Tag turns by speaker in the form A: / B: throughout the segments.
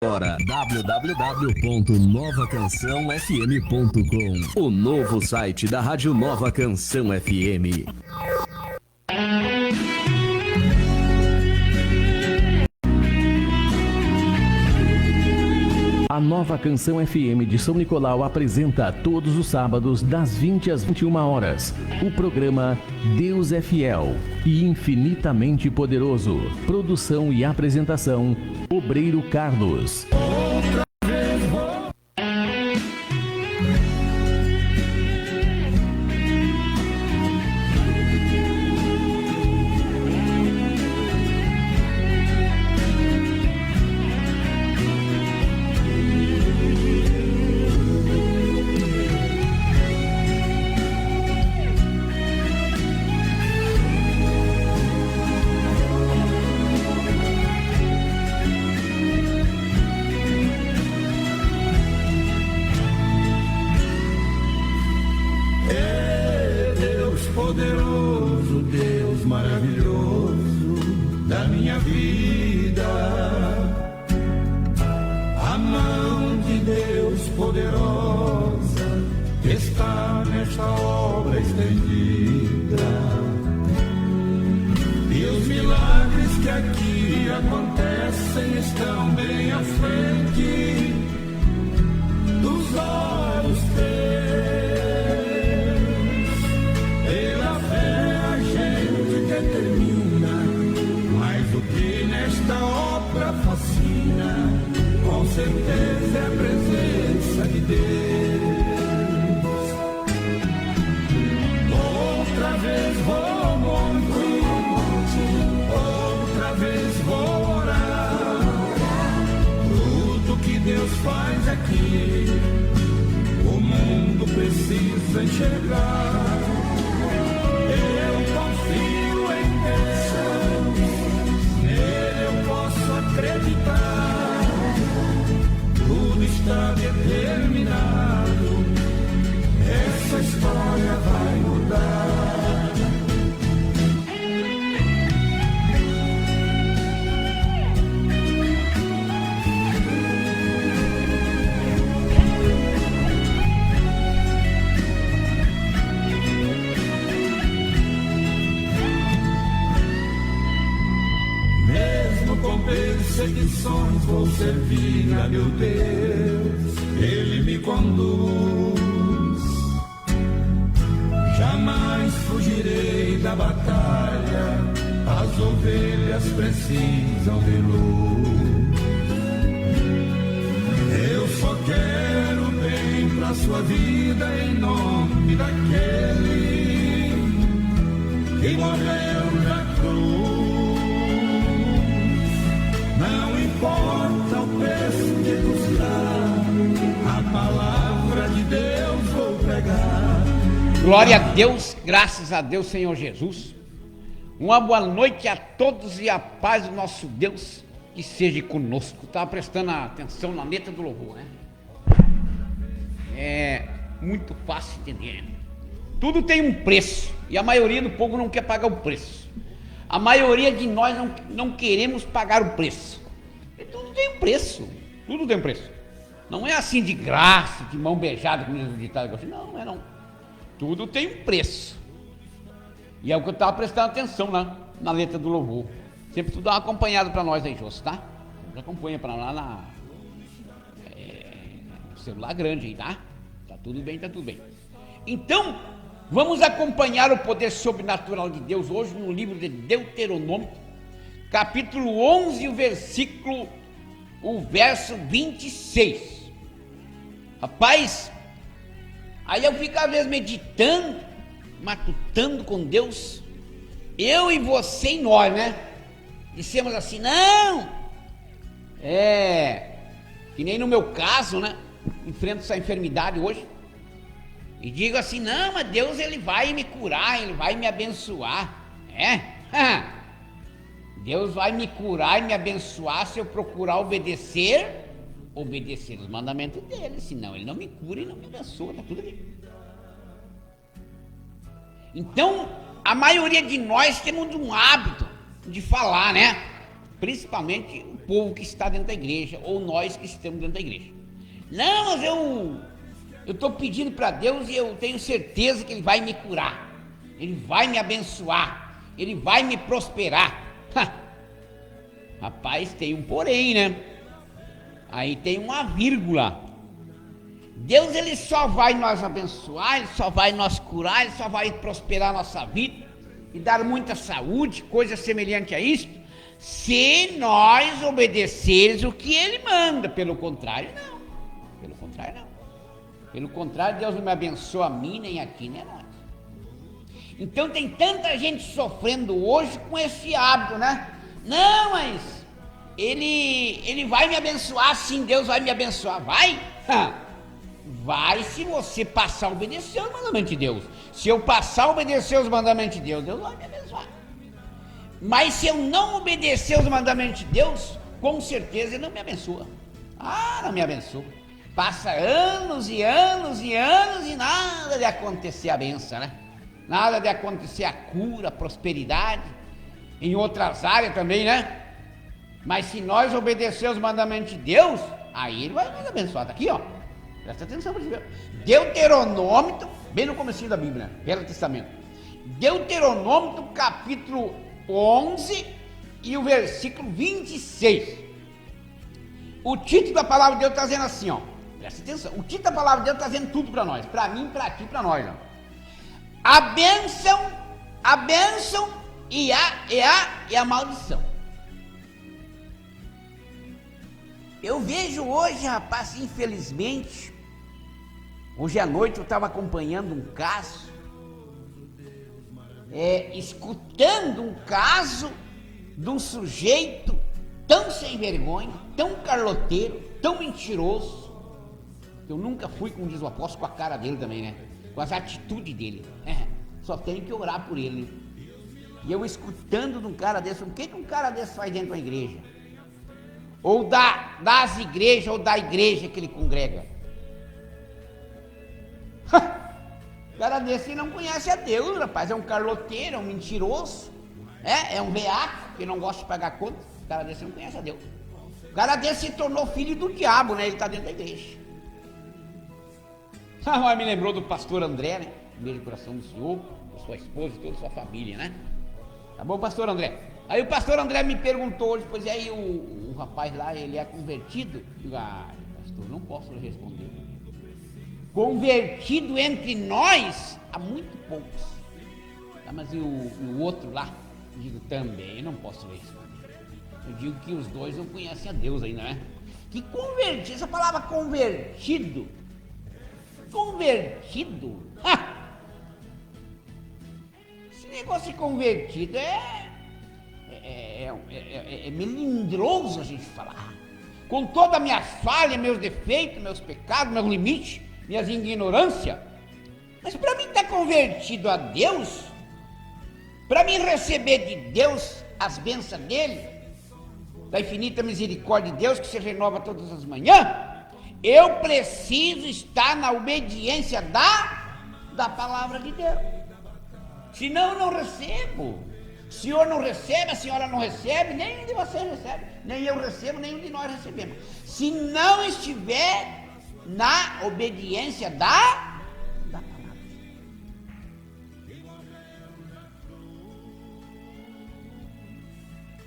A: Agora, www.novacançãofm.com, o novo site da Rádio Nova Canção FM. A Nova Canção FM de São Nicolau apresenta todos os sábados, das 20 às 21 horas, o programa Deus é Fiel e Infinitamente Poderoso. Produção e apresentação, Obreiro Carlos.
B: Poderoso, Deus maravilhoso da minha vida, a mão de Deus poderosa está nesta obra estendida, e os milagres que aqui acontecem estão bem à frente dos olhos teus. Mas o que nesta obra fascina, com certeza é a presença de Deus. Outra vez vou monte, outra vez vou orar. Tudo que Deus faz aqui, o mundo precisa enxergar. Eu confio em Deus, nele eu posso acreditar. Tudo está determinado, essa história vai mudar. Com perseguições vou servir a meu Deus, Ele me conduz. Jamais fugirei da batalha, as ovelhas precisam de luz. Eu só quero bem pra sua vida em nome daquele que morreu na cruz. Não importa o preço que custar, a palavra de Deus vou pregar.
C: Glória a Deus, graças a Deus, Senhor Jesus. Uma boa noite a todos e a paz do nosso Deus que seja conosco. Estava prestando atenção na letra do louvor, né? É muito fácil entender. Tudo tem um preço e a maioria do povo não quer pagar o preço. A maioria de nós não queremos pagar o preço. E tudo tem um preço. Tudo tem um preço. Não é assim de graça, de mão beijada, como diz o ditado. Não, não é não. Tudo tem um preço. E é o que eu estava prestando atenção na letra do louvor. Sempre tu dá uma acompanhada para nós aí, Jôs, tá? Acompanha para lá no celular grande aí, tá? Tá tudo bem, tá tudo bem. Então, vamos acompanhar o poder sobrenatural de Deus hoje no livro de Deuteronômio, capítulo 11, o verso 26. Rapaz, aí eu fico às vezes meditando, matutando com Deus, eu e você e nós, né? Dissemos assim, não, que nem no meu caso, né? Enfrento essa enfermidade hoje. E digo assim, não, mas Deus ele vai me curar, ele vai me abençoar. Deus vai me curar e me abençoar se eu procurar obedecer os mandamentos dele, senão ele não me cura e não me abençoa, tá tudo bem. Então, a maioria de nós temos um hábito de falar, né? Principalmente o povo que está dentro da igreja, ou nós que estamos dentro da igreja. Não, mas eu estou pedindo para Deus e eu tenho certeza que Ele vai me curar, Ele vai me abençoar, Ele vai me prosperar. Rapaz, tem um porém, né? Aí tem uma vírgula. Deus, Ele só vai nos abençoar, Ele só vai nos curar, Ele só vai prosperar a nossa vida e dar muita saúde, coisa semelhante a isso, se nós obedecermos o que Ele manda. Pelo contrário, não. Pelo contrário, não. Pelo contrário, Deus não me abençoa a mim, nem aqui, nem a nós. Então tem tanta gente sofrendo hoje com esse hábito, né? Não, mas ele vai me abençoar, sim, Deus vai me abençoar. Vai? Vai se você passar a obedecer os mandamentos de Deus. Se eu passar a obedecer os mandamentos de Deus, Deus vai me abençoar. Mas se eu não obedecer os mandamentos de Deus, com certeza Ele não me abençoa. Não me abençoa. Passa anos e anos e anos e nada de acontecer a bênção, né? Nada de acontecer a cura, a prosperidade, em outras áreas também, né? Mas se nós obedecermos os mandamentos de Deus, aí Ele vai nos abençoar. Está aqui, ó. Presta atenção para ver. Deuteronômio, bem no comecinho da Bíblia, né? Velho Testamento. Deuteronômio, capítulo 11 e o versículo 26. O título da palavra de Deus está dizendo assim, ó. Presta atenção. O título da palavra de Deus está dizendo tudo para nós. Para mim, para ti, para nós, ó. A bênção e a maldição. Eu vejo hoje, rapaz, infelizmente, hoje à noite eu estava acompanhando um caso, escutando um caso de um sujeito tão sem vergonha, tão carloteiro, tão mentiroso. Eu nunca fui, como diz o apóstolo, com a cara dele também, né? Com as atitudes dele. Só tenho que orar por ele. E eu escutando de um cara desse, o que um cara desse faz dentro da igreja? Ou das igrejas, ou da igreja que ele congrega. O cara desse não conhece a Deus, rapaz. É um carloteiro, é um mentiroso, é um veaco que não gosta de pagar conta. O cara desse não conhece a Deus. O cara desse se tornou filho do diabo, né? Ele está dentro da igreja. Mas me lembrou do pastor André, né? Beijo no coração do senhor, da sua esposa e toda a sua família, né? Tá bom, pastor André? Aí o pastor André me perguntou hoje, pois aí o rapaz lá, ele é convertido? Eu digo, pastor, não posso lhe responder. Convertido entre nós, há muito poucos. Mas e o outro lá? Eu digo, também não posso lhe responder. Eu digo que os dois não conhecem a Deus ainda, né? Que convertido, essa palavra convertido, esse negócio de convertido é melindroso a gente falar. Com toda a minha falha, meus defeitos, meus pecados, meus limites, minhas ignorâncias. Mas para mim estar convertido a Deus, para mim receber de Deus as bênçãos dele, da infinita misericórdia de Deus que se renova todas as manhãs, eu preciso estar na obediência da palavra de Deus. Senão eu não recebo. O senhor não recebe, a senhora não recebe, nem de você recebe, nem eu recebo, nenhum de nós recebemos. Se não estiver na obediência da palavra.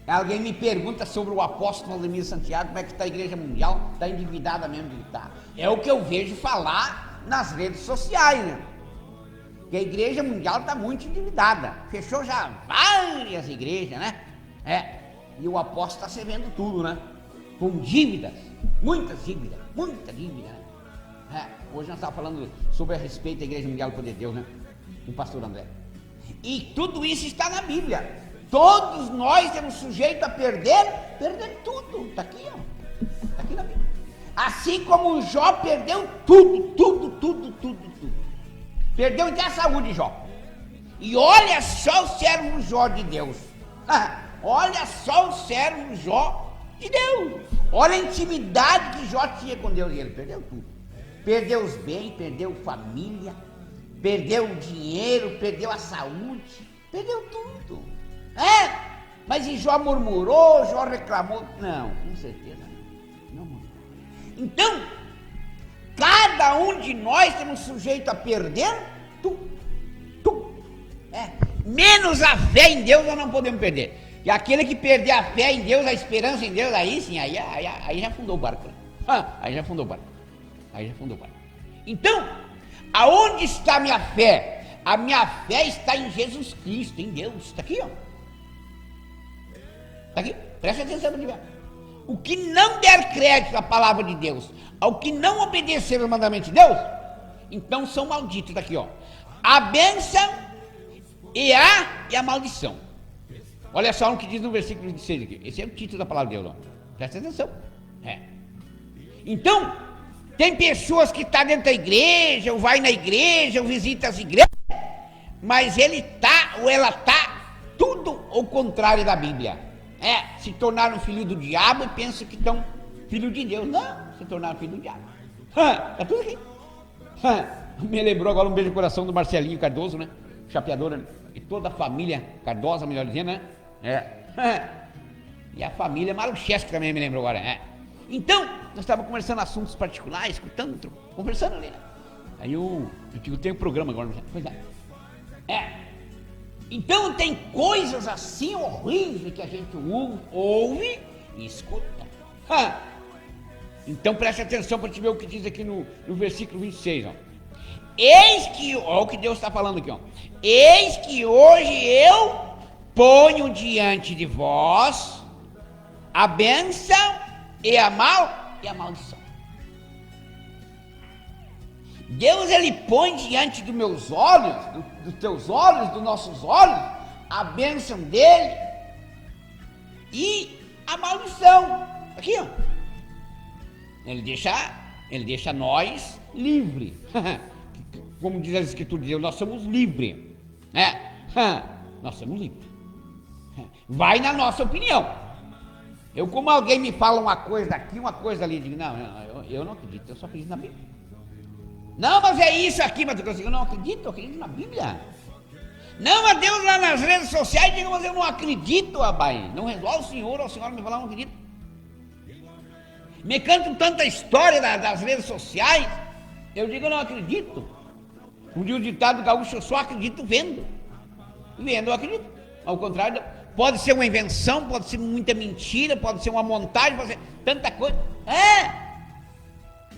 C: Alguém me pergunta sobre o apóstolo Valdemiro Santiago, como é que está a igreja mundial, está endividada mesmo de estar. É o que eu vejo falar nas redes sociais, né? Que a igreja mundial está muito endividada, fechou já várias igrejas, né? E o apóstolo está servendo tudo, né? Com dívidas, muita dívida, né? Hoje nós estávamos falando sobre a respeito da igreja mundial do poder de Deus, né? Com o pastor André. E tudo isso está na Bíblia. Todos nós temos sujeito a perder tudo. Está aqui, ó. Está aqui na Bíblia. Assim como o Jó perdeu tudo. Perdeu até a saúde, Jó. E olha só o servo Jó de Deus. Olha só o servo Jó de Deus. Olha a intimidade que Jó tinha com Deus. E ele perdeu tudo. Perdeu os bens, perdeu família, perdeu o dinheiro, perdeu a saúde, perdeu tudo. Mas e Jó murmurou, Jó reclamou? Não, com certeza não. Não. Então, cada um de nós estamos sujeitos a perder menos a fé em Deus nós não podemos perder. E aquele que perder a fé em Deus, a esperança em Deus, aí sim, aí já afundou o barco. Aí já afundou o barco. Então, aonde está a minha fé? A minha fé está em Jesus Cristo, em Deus. Está aqui, ó. Está aqui, presta atenção no que o que não der crédito à palavra de Deus, ao que não obedecer aos mandamentos de Deus, então são malditos. Está aqui, ó. A bênção e a maldição. Olha só o que diz no versículo 26 aqui. Esse é o título da palavra de Deus, ó. Presta atenção. Então, tem pessoas que estão dentro da igreja, ou vai na igreja, ou visita as igrejas, mas ele tá, ou ela tá, tudo ao contrário da Bíblia. Se tornaram filho do diabo e pensam que estão filho de Deus. Não, se tornaram filho do diabo. Tá tudo aqui. Me lembrou agora um beijo no coração do Marcelinho Cardoso, né? Chapeadora, e toda a família Cardosa, melhor dizendo, né? E a família Maluchesco também me lembrou agora, Então, nós estávamos conversando assuntos particulares, escutando, conversando ali, né? Aí eu tenho um programa agora, pois é. Então tem coisas assim horríveis que a gente ouve e escuta. Então preste atenção para te ver o que diz aqui no versículo 26, ó. Eis que, ó, o que Deus está falando aqui, ó. Eis que hoje eu ponho diante de vós a bênção e a maldição. Deus, ele põe diante dos meus olhos, dos teus olhos, dos nossos olhos, a bênção dele e a maldição. Aqui, ó. Ele deixa nós livres. Como diz a Escritura de Deus, nós somos livres. Nós somos livres. Vai na nossa opinião. Como alguém me fala uma coisa aqui, uma coisa ali, eu digo, não, eu não acredito, eu só acredito na Bíblia. Não, mas é isso aqui, mas eu não acredito, eu acredito na Bíblia. Não, mas Deus lá nas redes sociais, digo, mas eu não acredito, rapaz. Não resolve o senhor me falar, não acredito. Me cantam tanta história das redes sociais, eu digo, eu não acredito. Um dia o ditado gaúcho, eu só acredito vendo. Vendo, eu acredito. Ao contrário, pode ser uma invenção, pode ser muita mentira, pode ser uma montagem, pode ser tanta coisa.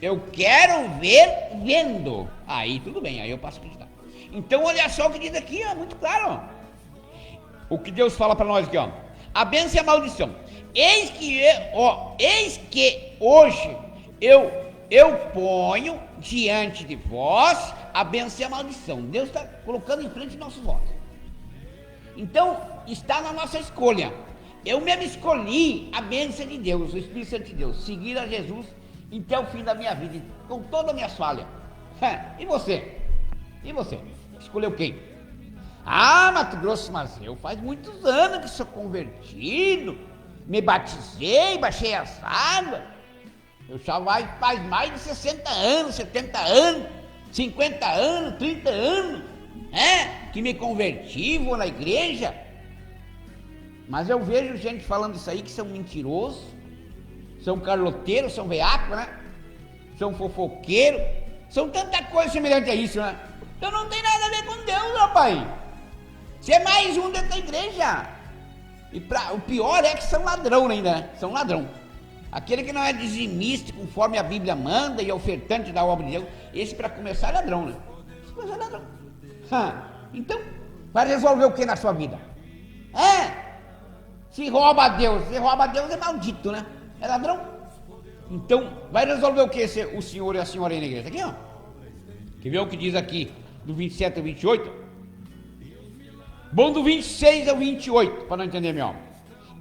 C: Eu quero ver vendo. Aí tudo bem, aí eu passo a acreditar. Então olha só o que diz aqui, ó, muito claro. Ó. O que Deus fala para nós aqui, ó. A bênção e a maldição. Eis que hoje eu ponho diante de vós a bênção e a maldição. Deus está colocando em frente de nossos olhos. Então, está na nossa escolha. Eu mesmo escolhi a bênção de Deus, o Espírito Santo de Deus, seguir a Jesus até o fim da minha vida, com todas as minhas falhas. E você? E você? Escolheu quem? Mato Grosso, mas eu faz muitos anos que sou convertido, me batizei, baixei as águas. Eu já faz mais de 60 anos, 70 anos, 50 anos, 30 anos, que me converti, vou na igreja. Mas eu vejo gente falando isso aí que são mentirosos, são carloteiros, são veacos, né? São fofoqueiros, são tanta coisa semelhante a isso, né? Então não tem nada a ver com Deus, rapaz. Você é mais um dentro da igreja. E o pior é que são ladrão ainda, né? São ladrão. Aquele que não é dizimista, conforme a Bíblia manda, e ofertante da obra de Deus, esse para começar é ladrão, né? Esse para começar é ladrão. Então, vai resolver o que na sua vida? Se rouba a Deus é maldito, né? É ladrão. Então, vai resolver o que o senhor e a senhora aí na igreja? Aqui, ó. Quer ver o que diz aqui, do 27 ao 28? Bom, do 26 ao 28, para não entender melhor.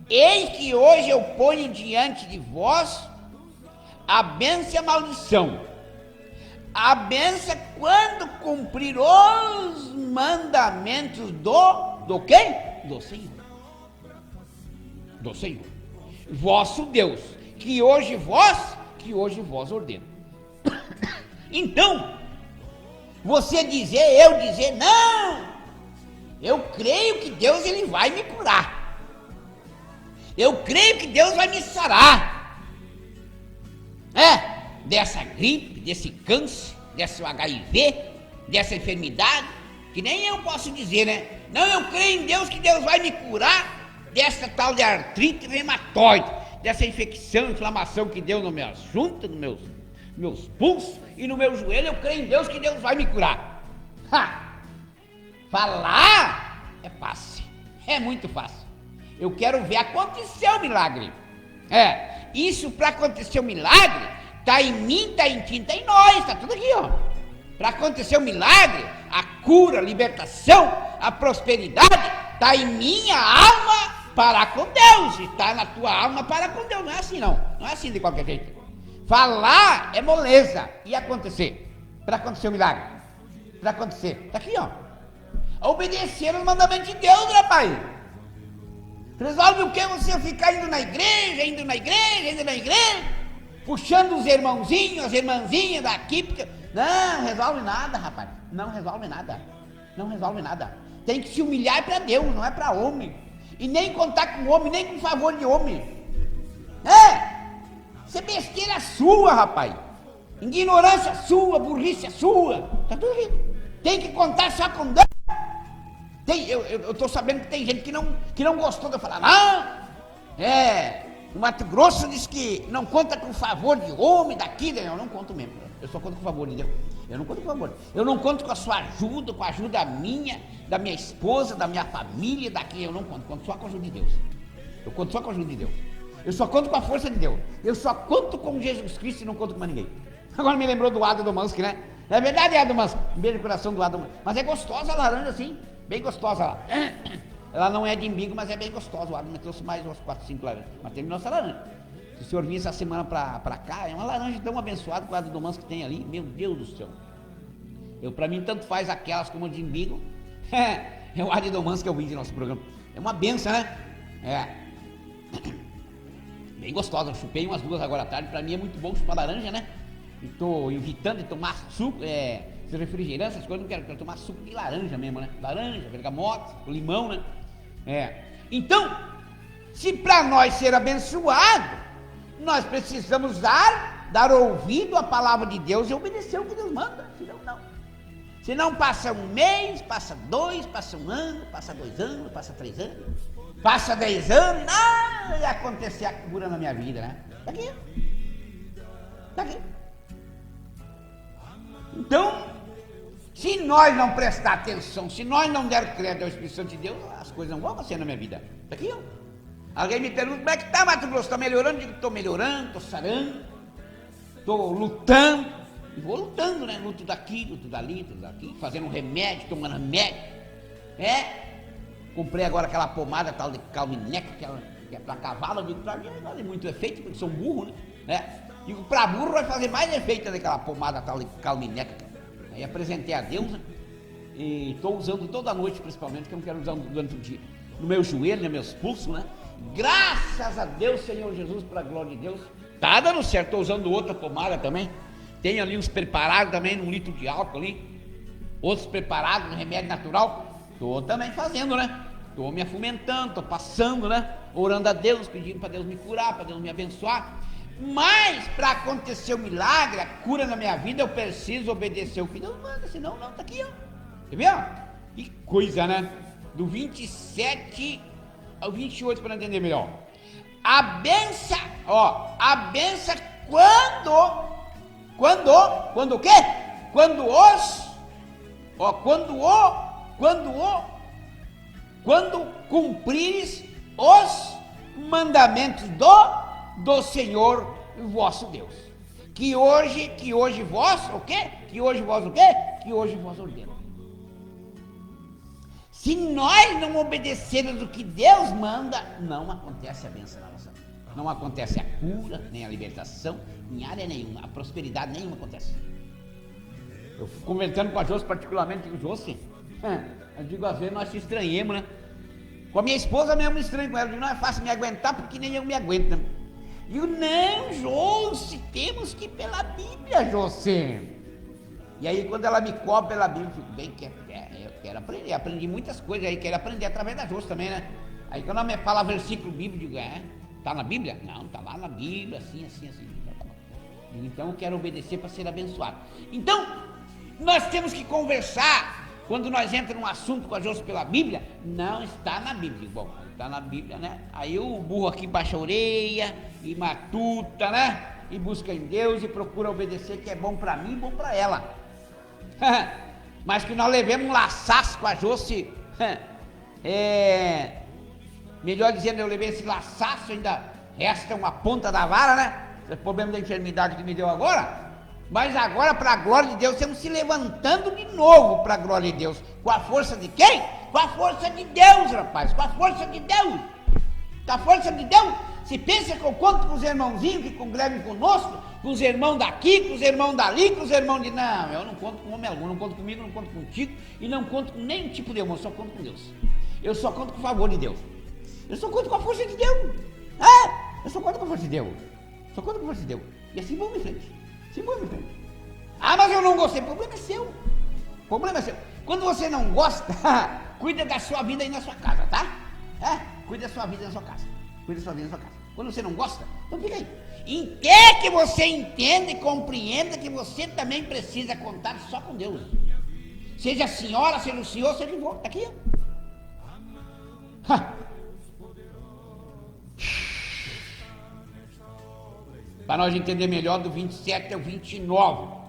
C: Eis que hoje eu ponho diante de vós a bênção e a maldição. A bênção quando cumprir os mandamentos do quem? Do Senhor. Do Senhor. Vosso Deus, que hoje vós ordeno. Então, você dizer, eu dizer, não, eu creio que Deus ele vai me curar. Eu creio que Deus vai me sarar. Dessa gripe, desse câncer, desse HIV, dessa enfermidade, que nem eu posso dizer, né? Não, eu creio em Deus que Deus vai me curar dessa tal de artrite reumatoide, dessa infecção, inflamação que deu nas minhas juntas, nos meus pulsos e no meu joelho. Eu creio em Deus que Deus vai me curar. Falar é fácil, é muito fácil. Eu quero ver acontecer o milagre. Isso para acontecer o milagre, tá em mim, tá em ti, tá em nós, tá tudo aqui, ó. Para acontecer o milagre, a cura, a libertação, a prosperidade, tá em minha alma para com Deus. Está na tua alma para com Deus. Não é assim não, não é assim de qualquer jeito. Falar é moleza. E acontecer? Para acontecer o milagre, para acontecer, tá aqui, ó. Obedecer aos mandamentos de Deus, rapaz. Resolve o que você ficar indo na igreja, puxando os irmãozinhos, as irmãzinhas daqui, porque... Não resolve nada, rapaz. Não resolve nada. Não resolve nada. Tem que se humilhar para Deus, não é para homem. E nem contar com homem, nem com favor de homem. Isso é besteira sua, rapaz. Ignorância sua, burrice sua. Tá tudo aí. Tem que contar só com Deus. Eu tô sabendo que tem gente que não gostou de eu falar. Não. O Mato Grosso diz que não conta com favor de homem daqui. Eu não conto mesmo. Eu só conto com favor de Deus. Eu não conto com favor. Eu não conto com a sua ajuda, com a ajuda minha, da minha esposa, da minha família, daqui. Eu não conto. Conto só com a ajuda de Deus. Eu conto só com a ajuda de Deus. Eu só conto com a força de Deus. Eu só conto com Jesus Cristo e não conto com mais ninguém. Agora me lembrou do Ado Domanski, né? É verdade, Ado Domanski. Um beijo no coração do Ado Domanski. Mas é gostosa a laranja, assim. Bem gostosa lá. Ela não é de imbigo, mas é bem gostosa. O Ado me trouxe mais umas 4, 5 laranjas. Mas terminou essa laranja. Se o senhor vir essa semana pra cá, é uma laranja tão abençoada que o Ado Domanski tem ali. Meu Deus do céu. Pra mim, tanto faz aquelas como de imbigo. É o Ado Domanski que eu vi de nosso programa. É uma benção, né? Bem gostosa. Eu chupei umas 2 agora à tarde. Pra mim é muito bom chupar laranja, né? E tô evitando de tomar suco, refrigerante, essas coisas. Não quero tomar suco de laranja mesmo, né? Laranja, bergamota, limão, né? Então, se pra nós ser abençoado, nós precisamos dar ouvido à palavra de Deus e obedecer o que Deus manda. Senão não. Senão passa um mês, passa 2, passa 1 ano, passa 2 anos, passa 3 anos, passa 10 anos, nada ia acontecer a cura na minha vida, né? Daqui. Então, se nós não prestar atenção, se nós não der crédito ao Espírito Santo de Deus, as coisas não vão acontecer na minha vida. Daqui, ó. Alguém me pergunta, como é que tá, Mato Grosso? Tá melhorando? Eu digo, tô melhorando, tô sarando, tô lutando. E vou lutando, né? Luto daqui, luto dali, fazendo remédio, tomando remédio. Comprei agora aquela pomada tal de Calmineca, que é pra cavalo. Eu digo, pra mim não tem muito efeito, porque sou burro, né? Digo, pra burro vai fazer mais efeito daquela pomada tal de Calmineca. Aí apresentei a Deus, né? E estou usando toda noite, principalmente, que eu não quero usar durante o dia. No meu joelho, nos meus pulsos, né? Graças a Deus, Senhor Jesus, para a glória de Deus. Tá dando certo, estou usando outra pomada também. Tem ali uns preparados também, 1 litro de álcool ali. Outros preparados, um remédio natural. Estou também fazendo, né? Estou me afomentando, estou passando, né? Orando a Deus, pedindo para Deus me curar, para Deus me abençoar. Mas para acontecer o milagre, a cura na minha vida, eu preciso obedecer o que Deus manda, senão não, tá aqui, ó. Quer ver, ó? Que coisa, né? Do 27 ao 28, para entender melhor. A benção, ó, a benção quando o quê? Quando cumprires os mandamentos do Senhor vosso Deus. Que hoje vós ordena. Se nós não obedecermos o que Deus manda, não acontece a bênção na nossa vida. Não acontece a cura, nem a libertação, em área nenhuma, a prosperidade nenhuma acontece. Eu fico conversando com a Josi, particularmente com o Josi, eu digo, às vezes nós se estranhemos, né? Com a minha esposa mesmo me estranho com ela, eu digo, não é fácil me aguentar porque nem eu me aguento, né? E eu, não, Josi, temos que ir pela Bíblia, Josi. E aí quando ela me cobra pela Bíblia, eu fico bem quieto, eu quero aprender, aprendi muitas coisas aí, quero aprender através da Josi também, né? Aí quando ela me fala versículo bíblico, eu digo, tá na Bíblia? Não, tá lá na Bíblia, assim. Então eu quero obedecer para ser abençoado. Então, nós temos que conversar, quando nós entramos num assunto com a Josi pela Bíblia, não está na Bíblia. Bom, está na Bíblia, né? Aí o burro aqui baixa a orelha, e matuta, né? E busca em Deus e procura obedecer, que é bom para mim e bom para ela. Mas que nós levemos um laçaço com a Josi, melhor dizendo, eu levei esse laçaço, ainda resta uma ponta da vara, né? Esse problema da enfermidade que me deu agora. Mas agora, para a glória de Deus, estamos se levantando de novo para a glória de Deus. Com a força de quem? Com a força de Deus, rapaz. Com a força de Deus. Com a força de Deus. Se pensa que eu conto com os irmãozinhos que congregam conosco, com os irmãos daqui, com os irmãos dali, com os irmãos de... Não, eu não conto com homem algum, não conto comigo, não conto contigo, e não conto com nenhum tipo de irmão, eu só conto com Deus. Eu só conto com o favor de Deus. Eu só conto com a força de Deus. Eu só conto com a força de Deus. Só conto com a força de Deus. E assim vamos em frente. Mas eu não gostei. O problema é seu. Quando você não gosta, cuida da sua vida aí na sua casa, tá? Cuida da sua vida na sua casa. Quando você não gosta, então fica aí. Em que você entenda e compreenda que você também precisa contar só com Deus. Seja a senhora, seja o senhor, seja o vô. Tá aqui, ó. Para nós entender melhor, do 27 ao 29.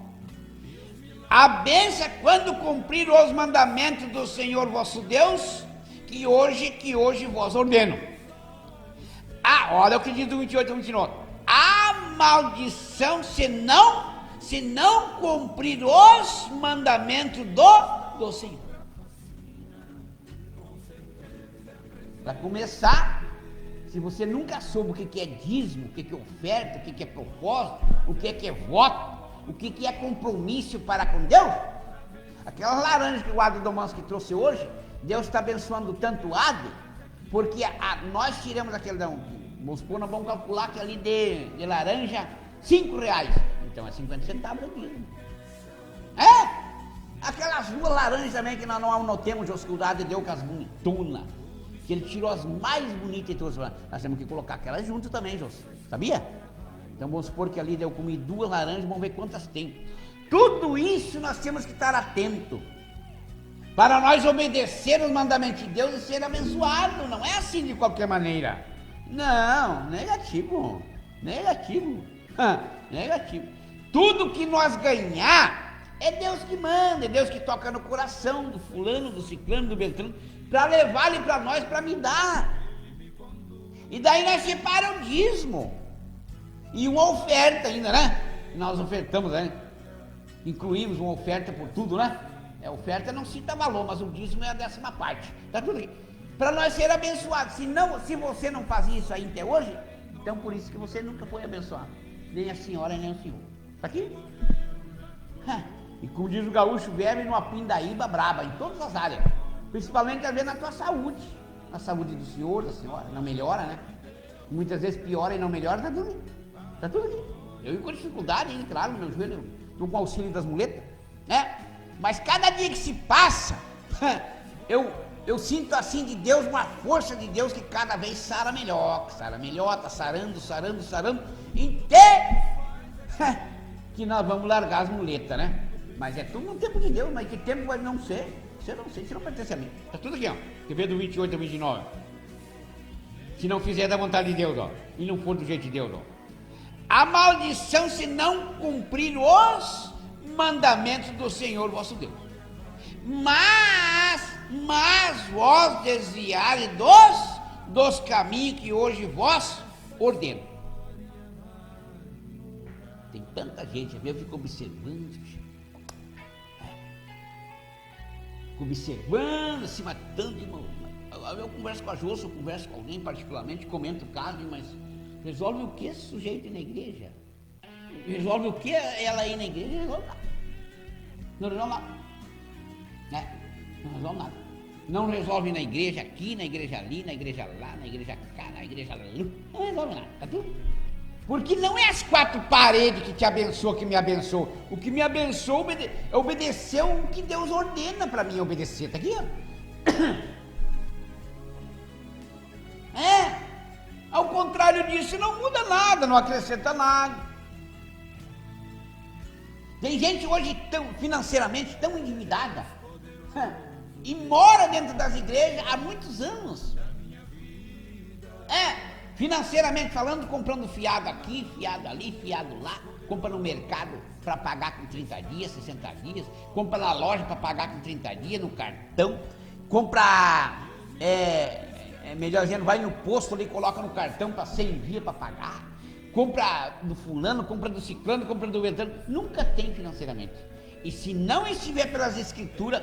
C: A bênção quando cumprir os mandamentos do Senhor vosso Deus, que hoje vos ordeno. Olha o que diz do 28 ao 29. A maldição se não cumprir os mandamentos do Senhor. Para começar, se você nunca soube o que é dízimo, o que é oferta, o que é propósito, o que é voto, o que é compromisso para com Deus, aquelas laranjas que o Adro Domanski trouxe hoje, Deus está abençoando tanto o Adro, porque nós tiramos aquele, vamos supor, nós vamos calcular que ali de laranja, R$5, então é 50 centavos o dízimo. Aquelas duas laranjas também que nós não anotemos, o Adro deu com as bonitonas, que ele tirou as mais bonitas e trouxe. Nós temos que colocar aquelas junto também, José. Sabia? Então vamos supor que ali eu comi 2 laranjas, vamos ver quantas tem. Tudo isso nós temos que estar atento para nós obedecer os mandamentos de Deus e ser abençoado. Não é assim de qualquer maneira. Não, negativo. Tudo que nós ganhar é Deus que manda, é Deus que toca no coração do fulano, do ciclano, do beltrano, para levar ele para nós, para me dar. E daí nós separamos o dízimo e uma oferta ainda, né? Nós ofertamos, né? Incluímos uma oferta por tudo, né? A oferta não cita valor, mas o dízimo é a 10ª parte. Tá tudo aqui. Para nós ser abençoados. Se você não fazia isso aí até hoje, então por isso que você nunca foi abençoado. Nem a senhora, nem o senhor. Tá aqui? E como diz o gaúcho, verme numa pindaíba braba, em todas as áreas. Principalmente, às vezes, na tua saúde. Na saúde do senhor, da senhora. Não melhora, né? Muitas vezes piora e não melhora, tá tudo aqui. Eu com dificuldade ainda, claro, no meu joelho, estou com o auxílio das muletas, né? Mas cada dia que se passa, eu sinto assim de Deus, uma força de Deus que cada vez sara melhor, tá sarando, até que nós vamos largar as muletas, né? Mas é tudo no tempo de Deus, mas que tempo vai não ser? Você não sei, você não pertence a mim. Tá tudo aqui, ó. Quer ver do 28 ao 29? Se não fizer da vontade de Deus, ó, e não for do jeito de Deus, ó. A maldição se não cumprir os mandamentos do Senhor vosso Deus. Mas vós desviarem dos caminhos que hoje vós ordeno. Tem tanta gente, eu fico observando, se matando. Eu converso com a Josi, eu converso com alguém particularmente, comento o caso, mas resolve o que esse sujeito ir na igreja? Resolve o que ela ir na igreja? Não resolve nada. Não resolve nada. Não resolve na igreja aqui, na igreja ali, na igreja lá, na igreja cá, na igreja ali. Não resolve nada, tá tudo? Porque não é as 4 paredes que te abençoam, que me abençoam. O que me abençoa é obedecer o que Deus ordena para mim obedecer. Tá aqui, ó. Ao contrário disso, não muda nada, não acrescenta nada. Tem gente hoje financeiramente tão endividada e mora dentro das igrejas há muitos anos. Financeiramente falando, comprando fiado aqui, fiado ali, fiado lá, compra no mercado para pagar com 30 dias, 60 dias, compra na loja para pagar com 30 dias, no cartão, compra, melhor dizendo, vai no posto ali, coloca no cartão para 100 dias para pagar, compra do fulano, compra do ciclano, compra do beltrano, nunca tem financeiramente. E se não estiver pelas escrituras,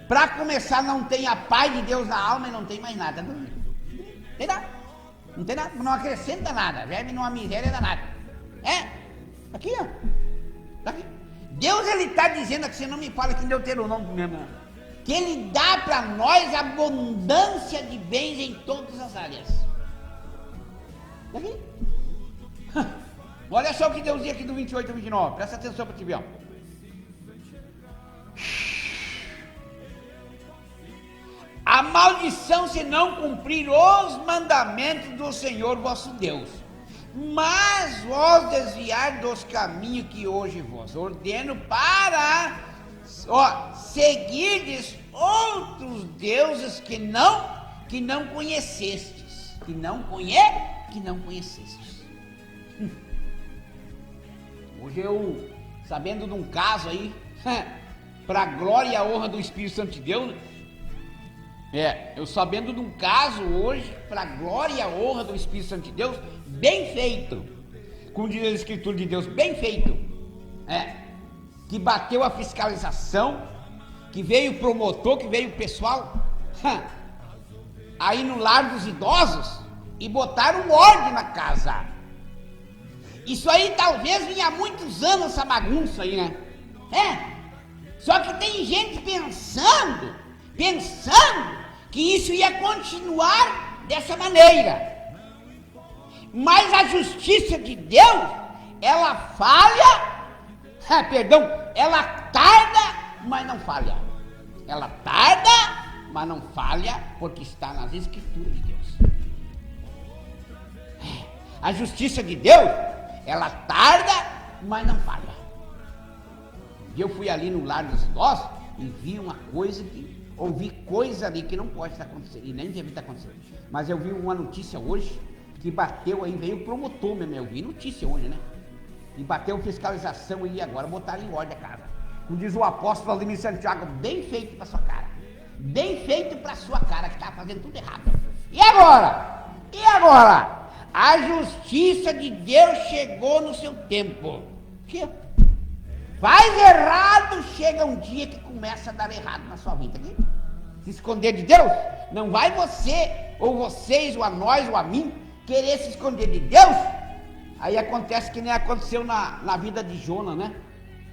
C: para começar não tem a paz de Deus na alma e não tem mais nada. Não tem nada. Não tem nada, não acrescenta nada, vive numa miséria danada. Aqui, ó. Aqui. Deus, ele está dizendo aqui, você não me fala que em Deuteronômio mesmo, que ele dá para nós abundância de bens em todas as áreas. Aqui. Olha só o que Deus diz aqui do 28 ao 29, presta atenção para te ver, ó. A maldição se não cumprir os mandamentos do Senhor vosso Deus, mas vos desviar dos caminhos que hoje vos ordeno para seguirdes outros deuses que não conhecestes, que não conhecestes. Hoje eu, sabendo de um caso aí, para a glória e a honra do Espírito Santo de Deus, eu sabendo de um caso hoje, para a glória e a honra do Espírito Santo de Deus, bem feito, como diz a Escritura de Deus, bem feito, que bateu a fiscalização, que veio o promotor, que veio o pessoal, aí no lar dos idosos, e botaram ordem na casa. Isso aí talvez vinha há muitos anos essa bagunça aí, né? Só que tem gente pensando que isso ia continuar dessa maneira. Mas a justiça de Deus, ela falha, ela tarda, mas não falha. Ela tarda, mas não falha, porque está nas Escrituras de Deus. A justiça de Deus, ela tarda, mas não falha. Eu fui ali no lar dos idosos e vi uma coisa ouvi coisa ali que não pode estar acontecendo, e nem devia estar acontecendo. Mas eu vi uma notícia hoje, que bateu aí, veio o promotor mesmo, eu vi notícia hoje, né? E bateu fiscalização e agora botaram em ordem a casa. Como diz o apóstolo Vladimir Santiago, bem feito para sua cara. Bem feito para sua cara, que está fazendo tudo errado. E agora? A justiça de Deus chegou no seu tempo. Que faz errado, chega um dia que começa a dar errado na sua vida. Aqui. Se esconder de Deus, não vai você, ou vocês, ou a nós, ou a mim, querer se esconder de Deus. Aí acontece que nem aconteceu na vida de Jonas, né?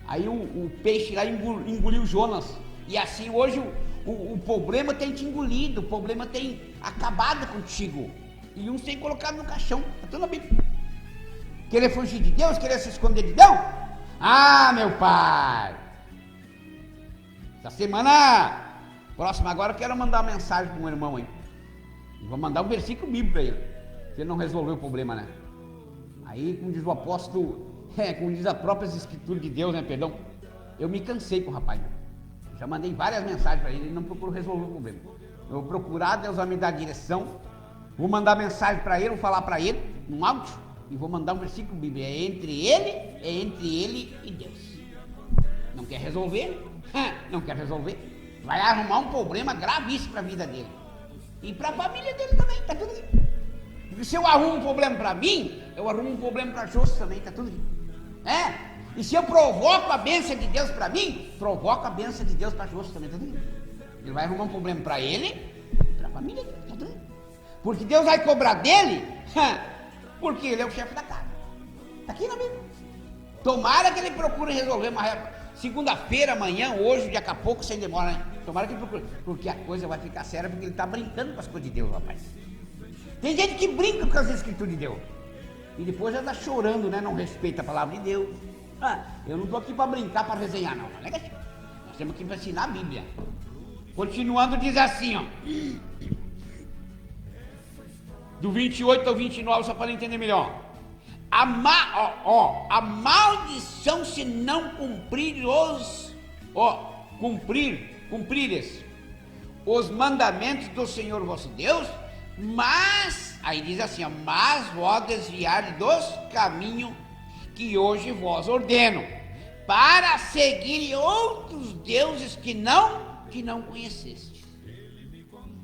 C: Aí o peixe lá engoliu Jonas. E assim hoje o problema tem te engolido, o problema tem acabado contigo. E uns tem colocado no caixão, está tudo na Bíblia. Querer fugir de Deus, querer se esconder de Deus? Ah, meu pai! Essa semana próxima agora eu quero mandar uma mensagem para um irmão aí. Vou mandar um versículo bíblico para ele. Se ele não resolveu o problema, né? Aí, como diz o apóstolo, como diz a própria Escritura de Deus, né, perdão, eu me cansei com o rapaz. Já mandei várias mensagens para ele não procurou resolver o problema. Eu vou procurar, Deus vai me dar direção, vou mandar mensagem para ele, vou falar para ele, num áudio, e vou mandar um versículo bíblico. É entre ele e Deus. Não quer resolver? Não quer resolver? Vai arrumar um problema gravíssimo para a vida dele. E para a família dele também, tá tudo bem. Porque se eu arrumo um problema para mim, eu arrumo um problema para Jôs também, tá tudo bem. E se eu provoco a bênção de Deus para mim, provoco a bênção de Deus para Jôs também, tá tudo bem. Ele vai arrumar um problema para ele e para a família dele, tá tudo bem. Porque Deus vai cobrar dele, porque ele é o chefe da casa. Tá aqui na Bíblia. Tomara que ele procure resolver uma segunda-feira, amanhã, hoje, daqui a pouco, sem demora, né? Tomara que ele procure, porque a coisa vai ficar séria, porque ele está brincando com as coisas de Deus, rapaz. Tem gente que brinca com as Escrituras de Deus e depois já está chorando, né? Não respeita a palavra de Deus. Eu não estou aqui para brincar, para resenhar, não. Nós temos aqui para ensinar a Bíblia. Continuando, diz assim, ó. do 28 ao 29, só para entender melhor. A maldição se não cumprir cumprires os mandamentos do Senhor vosso Deus, mas, aí diz assim, ó, mas vós desviardes dos caminhos que hoje vos ordeno, para seguir outros deuses que não conheceste.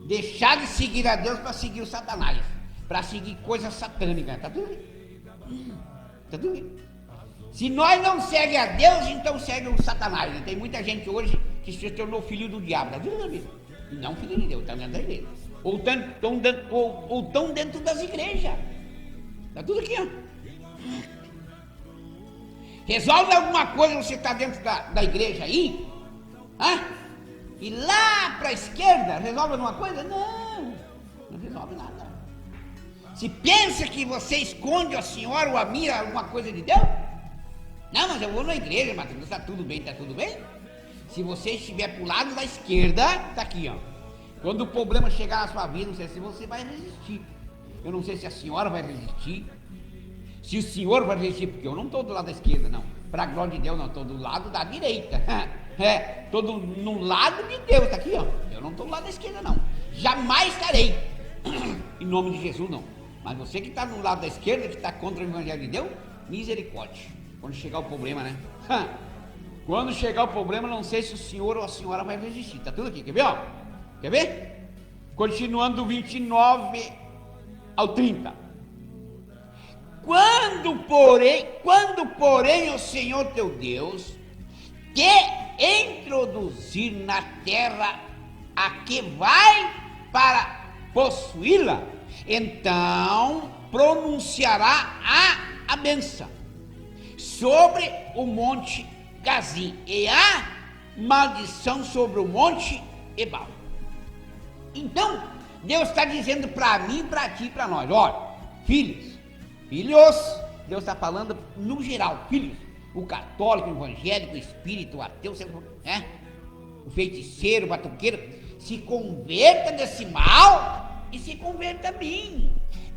C: Deixar de seguir a Deus para seguir o Satanás, para seguir coisas satânicas, tá tudo bem? Tá tudo bem? Se nós não seguimos a Deus, então segue o Satanás. Tem muita gente hoje que se tornou filho do diabo, tá tudo bem? Não filho de Deus, está dentro da igreja. Ou estão dentro das igrejas. Está tudo aqui, ó. Resolve alguma coisa, você está dentro da igreja aí? E lá para a esquerda, resolve alguma coisa? Não resolve nada. Se pensa que você esconde a senhora ou a mira alguma coisa de Deus? Não, mas eu vou na igreja, mas está tudo bem, está tudo bem? Se você estiver para o lado da esquerda, está aqui, ó. Quando o problema chegar na sua vida, não sei se você vai resistir. Eu não sei se a senhora vai resistir, se o senhor vai resistir, porque eu não estou do lado da esquerda, não. Para a glória de Deus, não, estou do lado da direita. Estou no lado de Deus, está aqui, ó. Eu não estou do lado da esquerda, não. Jamais estarei. Em nome de Jesus, não. Mas você que está no lado da esquerda, que está contra o Evangelho de Deus, misericórdia. Quando chegar o problema, né? Quando chegar o problema, não sei se o senhor ou a senhora vai resistir. Está tudo aqui, quer ver, ó? Quer ver? Continuando do 29 ao 30. Quando, porém, o Senhor teu Deus te introduzir na terra a que vai para possuí-la, então pronunciará a bênção sobre o monte Gazim e a maldição sobre o monte Ebal. Então, Deus está dizendo para mim, para ti, para nós, olha, filhos, Deus está falando no geral, filhos, o católico, o evangélico, o espírito, o ateu, o feiticeiro, o batuqueiro, se converta desse mal e se converta a mim.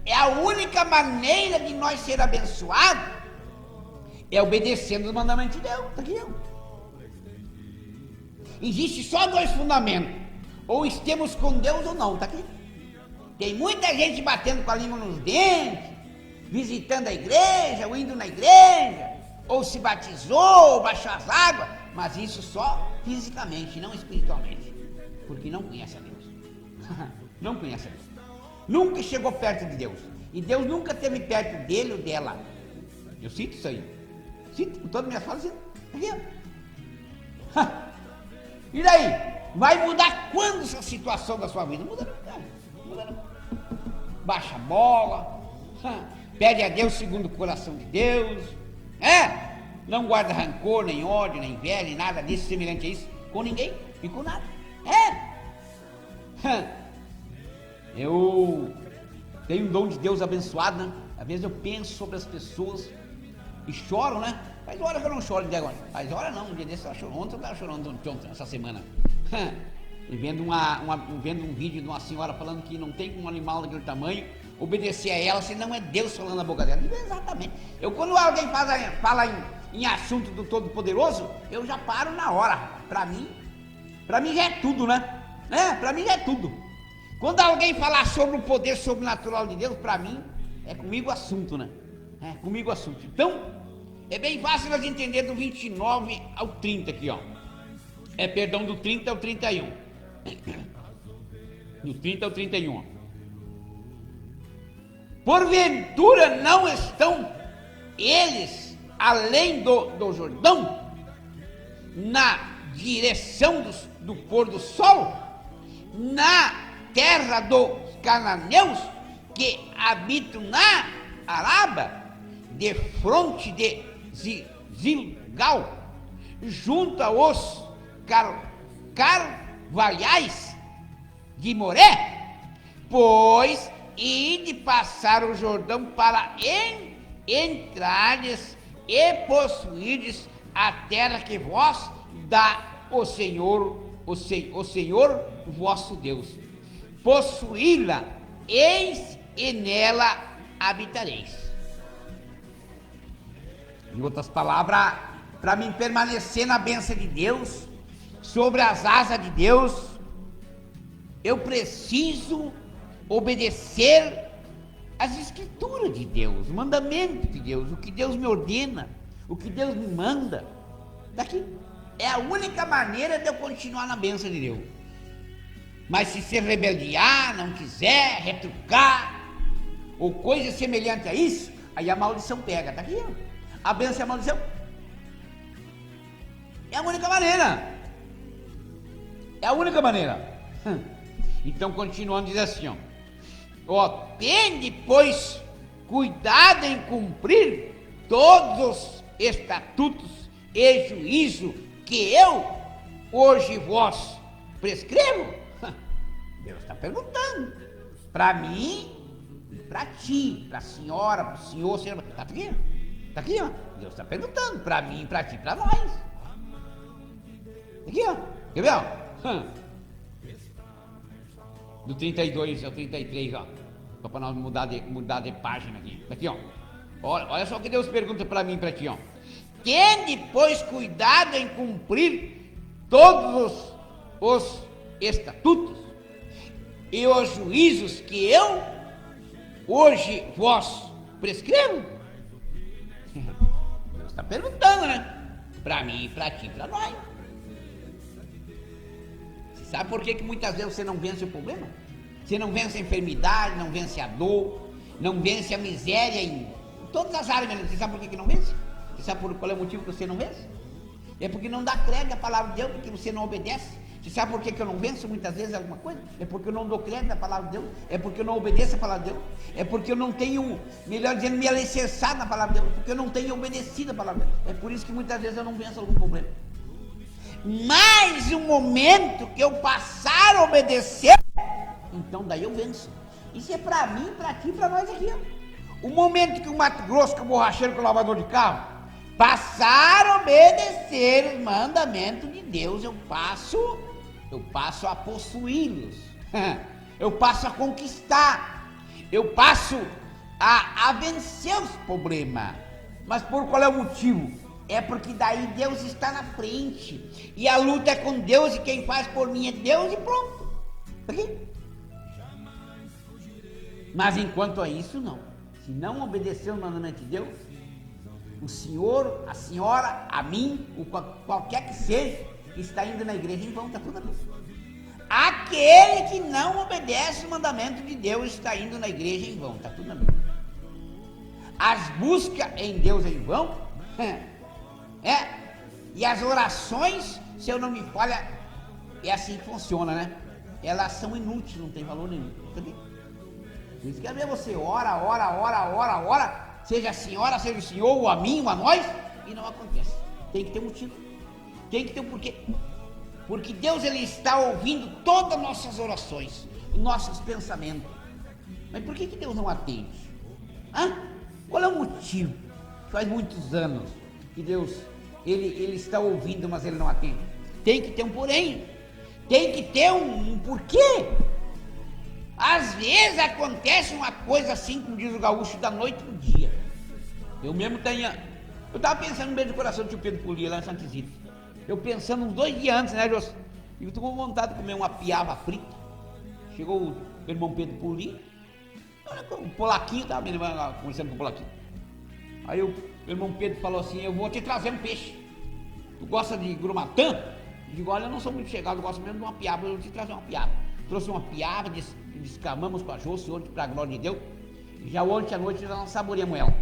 C: É a única maneira de nós ser abençoados, é obedecendo os mandamentos de Deus, tá aqui, ó. Existe só dois fundamentos, ou estamos com Deus ou não, tá aqui. Tem muita gente batendo com a língua nos dentes, visitando a igreja, ou indo na igreja, ou se batizou, ou baixou as águas, mas isso só fisicamente, não espiritualmente, porque não conhece a Deus. Não conhece a Deus. Nunca chegou perto de Deus, e Deus nunca esteve perto dele ou dela. Eu cito isso aí, cito com todas as minhas falas, aqui, ó. E daí? Vai mudar quando essa situação da sua vida? Muda não. Baixa a bola, pede a Deus segundo o coração de Deus, não guarda rancor, nem ódio, nem inveja, nem nada disso semelhante a isso, com ninguém e com nada. Eu tenho um dom de Deus abençoado, né? Às vezes eu penso sobre as pessoas e choro, né? Faz hora que eu não choro de agora. Faz hora não, um dia desse eu choro. Ontem eu estava chorando ontem, essa semana. E vendo um vídeo de uma senhora falando que não tem um animal daquele tamanho obedecer a ela, senão é Deus falando na boca dela. Exatamente. Quando alguém fala em assunto do Todo-Poderoso, eu já paro na hora. Para mim já é tudo, né? Para mim já é tudo. Quando alguém falar sobre o poder sobrenatural de Deus, para mim é comigo o assunto, né? É comigo o assunto. Então, é bem fácil nós entender do 29 ao 30 aqui, ó. Perdão, do 30 ao 31. Do 30 ao 31. Ó. Porventura não estão eles além do Jordão, na direção do pôr do sol, na terra dos cananeus que habitam na Araba, de fronte de Gilgal, junto aos carvalhais de Moré, pois ide passar o Jordão para entrardes e possuirdes a terra que vós dá o Senhor vosso Deus. Possuí-la, e nela habitareis. Em outras palavras, para mim permanecer na bênção de Deus, sobre as asas de Deus, eu preciso obedecer as escrituras de Deus, o mandamento de Deus, o que Deus me ordena, o que Deus me manda. Daqui é a única maneira de eu continuar na bênção de Deus. Mas se se rebeldear, não quiser, retrucar, ou coisa semelhante a isso, aí a maldição pega. Tá aqui, ó. A bênção e a maldição. É a única maneira. É a única maneira. Então, continuando, diz assim, ó, tende, pois, cuidado em cumprir todos os estatutos e juízo que eu hoje vos prescrevo. Deus está perguntando para mim, para ti, para a senhora, para o senhor, está aqui? Está aqui, ó. Deus está perguntando para mim, para ti, para nós. Aqui, ó. Quer ver, ó? Do 32 ao 33, ó. Só para nós mudar de página aqui. Aqui, ó. Olha só o que Deus pergunta para mim e para ti, ó. Tende, pois, cuidado em cumprir todos os estatutos e os juízos que eu hoje vos prescrevo. Deus está perguntando, né? Para mim, para ti, para nós. Você sabe por que muitas vezes você não vence o problema? Você não vence a enfermidade, não vence a dor, não vence a miséria em todas as áreas. Você sabe por que não vence? Você sabe qual é o motivo que você não vence? É porque não dá crédito à palavra de Deus, porque você não obedece. Você sabe por que eu não venço muitas vezes alguma coisa? É porque eu não dou crédito à palavra de Deus. É porque eu não obedeço a palavra de Deus. É porque eu não tenho, melhor dizendo, me alicerçado na palavra de Deus. Porque eu não tenho obedecido a palavra de Deus. É por isso que muitas vezes eu não venço algum problema. Mas o momento que eu passar a obedecer, então daí eu venço. Isso é para mim, para ti, para nós aqui. O momento que o Mato Grosso, que o borracheiro, que o lavador de carro, passar a obedecer os mandamentos de Deus, eu passo a possuí-los, eu passo a conquistar, eu passo a vencer os problemas. Mas por qual é o motivo? É porque daí Deus está na frente, e a luta é com Deus, e quem faz por mim é Deus, e pronto. Aqui. Mas enquanto a isso, não. Se não obedecer o mandamento de Deus, o senhor, a senhora, a mim, qualquer que seja, que está indo na igreja em vão, está tudo bem. Aquele que não obedece o mandamento de Deus está indo na igreja em vão, está tudo bem. As buscas em Deus em vão, e as orações, se eu não me falha, é assim que funciona, né? Elas são inúteis, não tem valor nenhum, tá bem? Por isso que ver você ora, seja a senhora, seja o senhor, ou a mim, ou a nós, e não acontece. Tem que ter motivo, tem que ter um porquê. Porque Deus, Ele está ouvindo todas as nossas orações, nossos pensamentos. Mas por que Deus não atende? Qual é o motivo? Faz muitos anos que Deus, Ele está ouvindo, mas Ele não atende. Tem que ter um porém, tem que ter um porquê. Às vezes acontece uma coisa assim, como diz o gaúcho, da noite pro dia. Eu mesmo eu estava pensando no meio do coração do tio Pedro Polia, lá em Santa Isidro. Eu pensando uns 2 dias antes, né, José? E eu tô com vontade de comer uma piaba frita. Chegou o irmão Pedro Polia, o Polaquinho, estava conversando com o Polaquinho. Aí o irmão Pedro falou assim: eu vou te trazer um peixe. Tu gosta de grumatã? Eu digo: olha, eu não sou muito chegado, eu gosto mesmo de uma piaba, eu vou te trazer uma piaba. Trouxe uma piaba, descamamos com a Jôcia hoje, para a glória de Deus. E já ontem à noite nós saboreamos ela.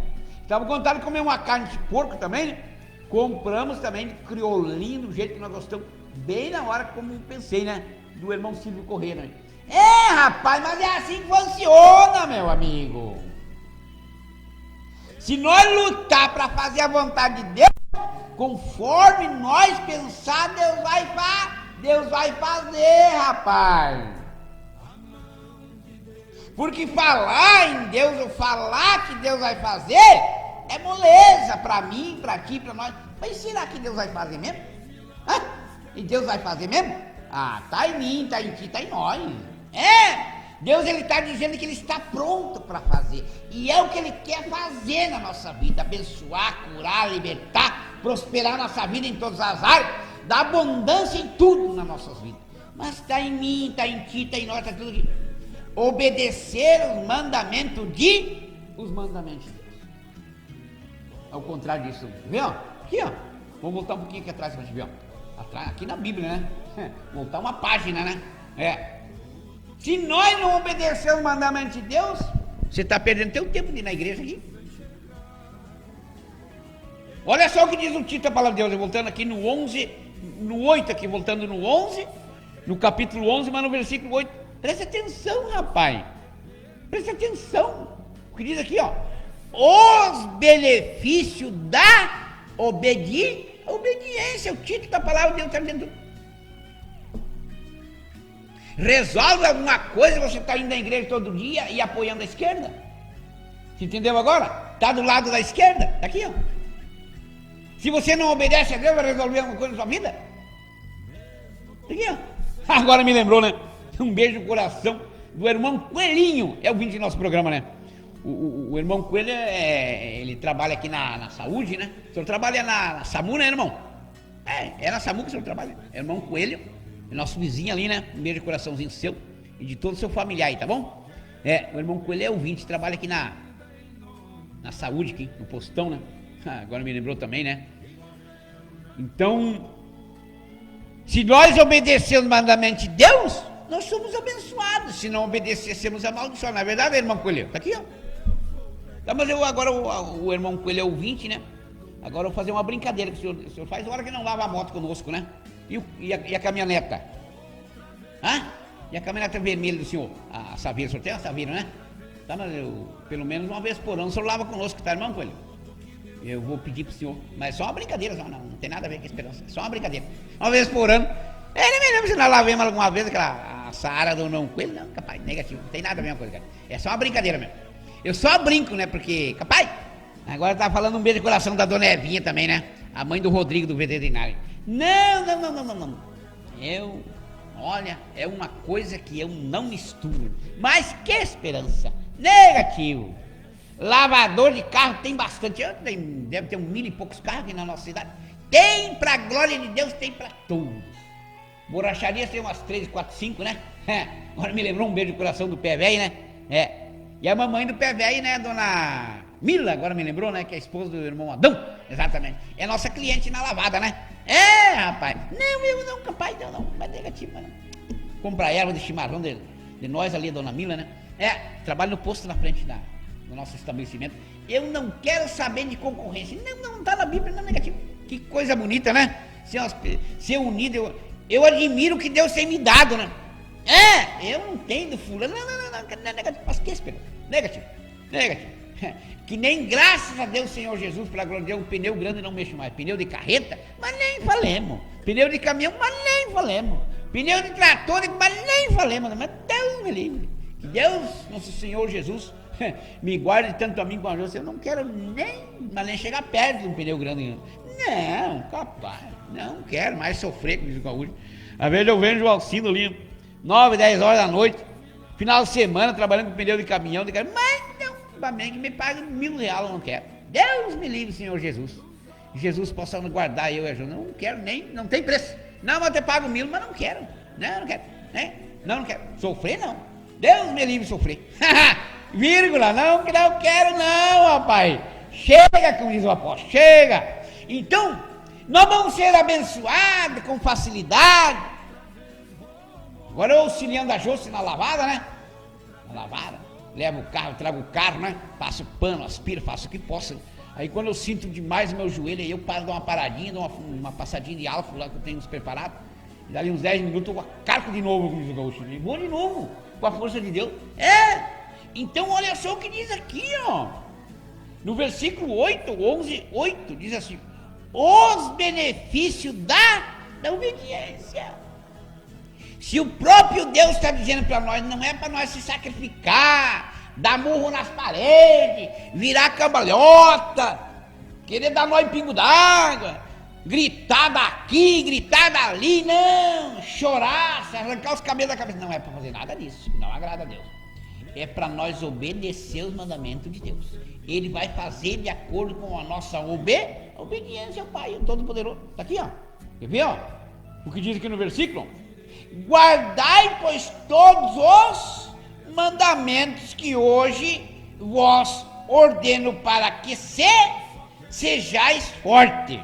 C: Estava contando de comer uma carne de porco também, né? Compramos também de criolinho, do jeito que nós gostamos, bem na hora como pensei, né? Do irmão Silvio Corrêa, né? Rapaz, mas é assim que funciona, meu amigo. Se nós lutar para fazer a vontade de Deus, conforme nós pensar, Deus vai fazer, rapaz. Porque falar em Deus, ou falar que Deus vai fazer, é moleza para mim, para ti, para nós. Mas será que Deus vai fazer mesmo? E Deus vai fazer mesmo? Tá em mim, tá em ti, tá em nós. Deus, ele está dizendo que ele está pronto para fazer. E é o que ele quer fazer na nossa vida. Abençoar, curar, libertar, prosperar a nossa vida em todas as áreas. Dar abundância em tudo nas nossas vidas. Mas está em mim, está em ti, está em nós, está tudo aqui. Obedecer os mandamentos de Deus. Ao contrário disso. Vê, ó. Aqui, ó. Vamos voltar um pouquinho aqui atrás para a gente ver, ó. Atrás, aqui na Bíblia, né? Voltar uma página, né? Se nós não obedecermos os mandamentos de Deus, você está perdendo teu tempo de ir na igreja aqui. Olha só o que diz o título da palavra de Deus, voltando aqui no 11, no 8 aqui, voltando no 11, no capítulo 11, mas no versículo 8. Presta atenção, rapaz. Presta atenção. O que diz aqui, ó. Os benefícios da obediência. O título da palavra de Deus está dizendo. Resolve alguma coisa, você está indo à igreja todo dia e apoiando a esquerda. Você entendeu agora? Está do lado da esquerda. Está aqui, ó. Se você não obedece a Deus, vai resolver alguma coisa na sua vida? Está aqui, ó. Agora me lembrou, né? Um beijo no coração do irmão Coelhinho. É o ouvinte do nosso programa, né? O irmão Coelho, ele trabalha aqui na saúde, né? O senhor trabalha na SAMU, né, irmão? É na SAMU que o senhor trabalha. É o irmão Coelho, é nosso vizinho ali, né? Um beijo de coraçãozinho seu e de todo o seu familiar aí, tá bom? O irmão Coelho é ouvinte, trabalha aqui na saúde, aqui, no postão, né? Agora me lembrou também, né? Então, se nós obedecermos o mandamento de Deus, nós somos abençoados. Se não obedecêssemos, amaldiçoados. Na verdade, irmão Coelho, tá aqui, ó. Tá, mas agora o irmão Coelho é ouvinte, né? Agora eu vou fazer uma brincadeira que o senhor faz, hora que não lava a moto conosco, né? E a caminhoneta? E a caminhoneta vermelha do senhor? A Saveiro, o senhor tem a Saveiro, né? Tá, mas pelo menos uma vez por ano o senhor lava conosco, tá, irmão Coelho? Eu vou pedir pro senhor, mas é só uma brincadeira, não tem nada a ver com a esperança, é só uma brincadeira. Uma vez por ano. Nem me lembro se nós lavemos alguma vez a Saara do irmão Coelho, não, capaz, negativo, não tem nada a ver com a coisa, cara. É só uma brincadeira mesmo. Eu só brinco, né, porque, capaz, agora tá falando um beijo de coração da dona Evinha também, né? A mãe do Rodrigo, do veterinário. Não. Olha, é uma coisa que eu não misturo. Mas que esperança? Negativo. Lavador de carro tem bastante. Deve ter 1000 e poucos carros aqui na nossa cidade. Tem pra glória de Deus, tem pra todos. Borracharias tem umas 3, 4, 5, né? Agora me lembrou um beijo de coração do pé velho, né? E a mamãe do pé velho, né, dona Mila, agora me lembrou, né, que é a esposa do irmão Adão, exatamente. É nossa cliente na lavada, né? Rapaz. Não, eu não, capaz, não, mas negativo, não. Comprar erva de chimarrão de nós ali, dona Mila, né? Trabalho no posto na frente do nosso estabelecimento. Eu não quero saber de concorrência. Não tá na Bíblia, não é negativo. Que coisa bonita, né? Ser unido, eu admiro o que Deus tem me dado, né? Eu não tenho do fulano, não é negativo, mas que esperança? Negativo. Que nem graças a Deus, Senhor Jesus, pela glória de Deus, um pneu grande não mexe mais. Pneu de carreta, mas nem falemos. Pneu de caminhão, mas nem falemos. Pneu de trator, mas nem falemos. Mas Deus me livre. Que Deus, nosso Senhor Jesus, me guarde tanto a mim como a você. Eu não quero nem chegar perto de um pneu grande. Não, capaz, não quero mais sofrer com isso com a última. Às vezes eu vejo o Alcino ali, 9, 10 horas da noite, final de semana, trabalhando com pneu de caminhão, mas não, bem que me pague R$1000, eu não quero. Deus me livre, Senhor Jesus. Jesus possa nos guardar, eu e a Ju. Não quero nem, não tem preço. Não, mas eu te pago 1000, mas não quero. Não quero. Não quero. Sofrer, não. Deus me livre de sofrer. Vírgula, não quero não, rapaz. Chega, como diz o apóstolo, chega. Então, nós vamos ser abençoados com facilidade. Agora eu auxiliando a Josi na lavada, né? Na lavada, levo o carro, trago o carro, né? Passo pano, aspiro, faço o que posso. Aí quando eu sinto demais o meu joelho, aí eu paro, dou uma paradinha, dou uma passadinha de álcool lá que eu tenho nos preparados. E dali uns 10 minutos eu carco de novo, como diz o gaúcho. E vou de novo, com a força de Deus. Então olha só o que diz aqui, ó. No versículo 8, 11, 8, diz assim: os benefícios da obediência. Se o próprio Deus está dizendo para nós, não é para nós se sacrificar, dar murro nas paredes, virar cambalhota, querer dar nó em pingo d'água, gritar daqui, gritar dali, não, chorar, se arrancar os cabelos da cabeça. Não é para fazer nada disso, não agrada a Deus. É para nós obedecer os mandamentos de Deus. Ele vai fazer de acordo com a nossa obediência ao Pai, o Todo-Poderoso. Está aqui, ó. Quer ver, ó? O que diz aqui no versículo? Guardai, pois, todos os mandamentos que hoje vos ordeno para que sejais fortes.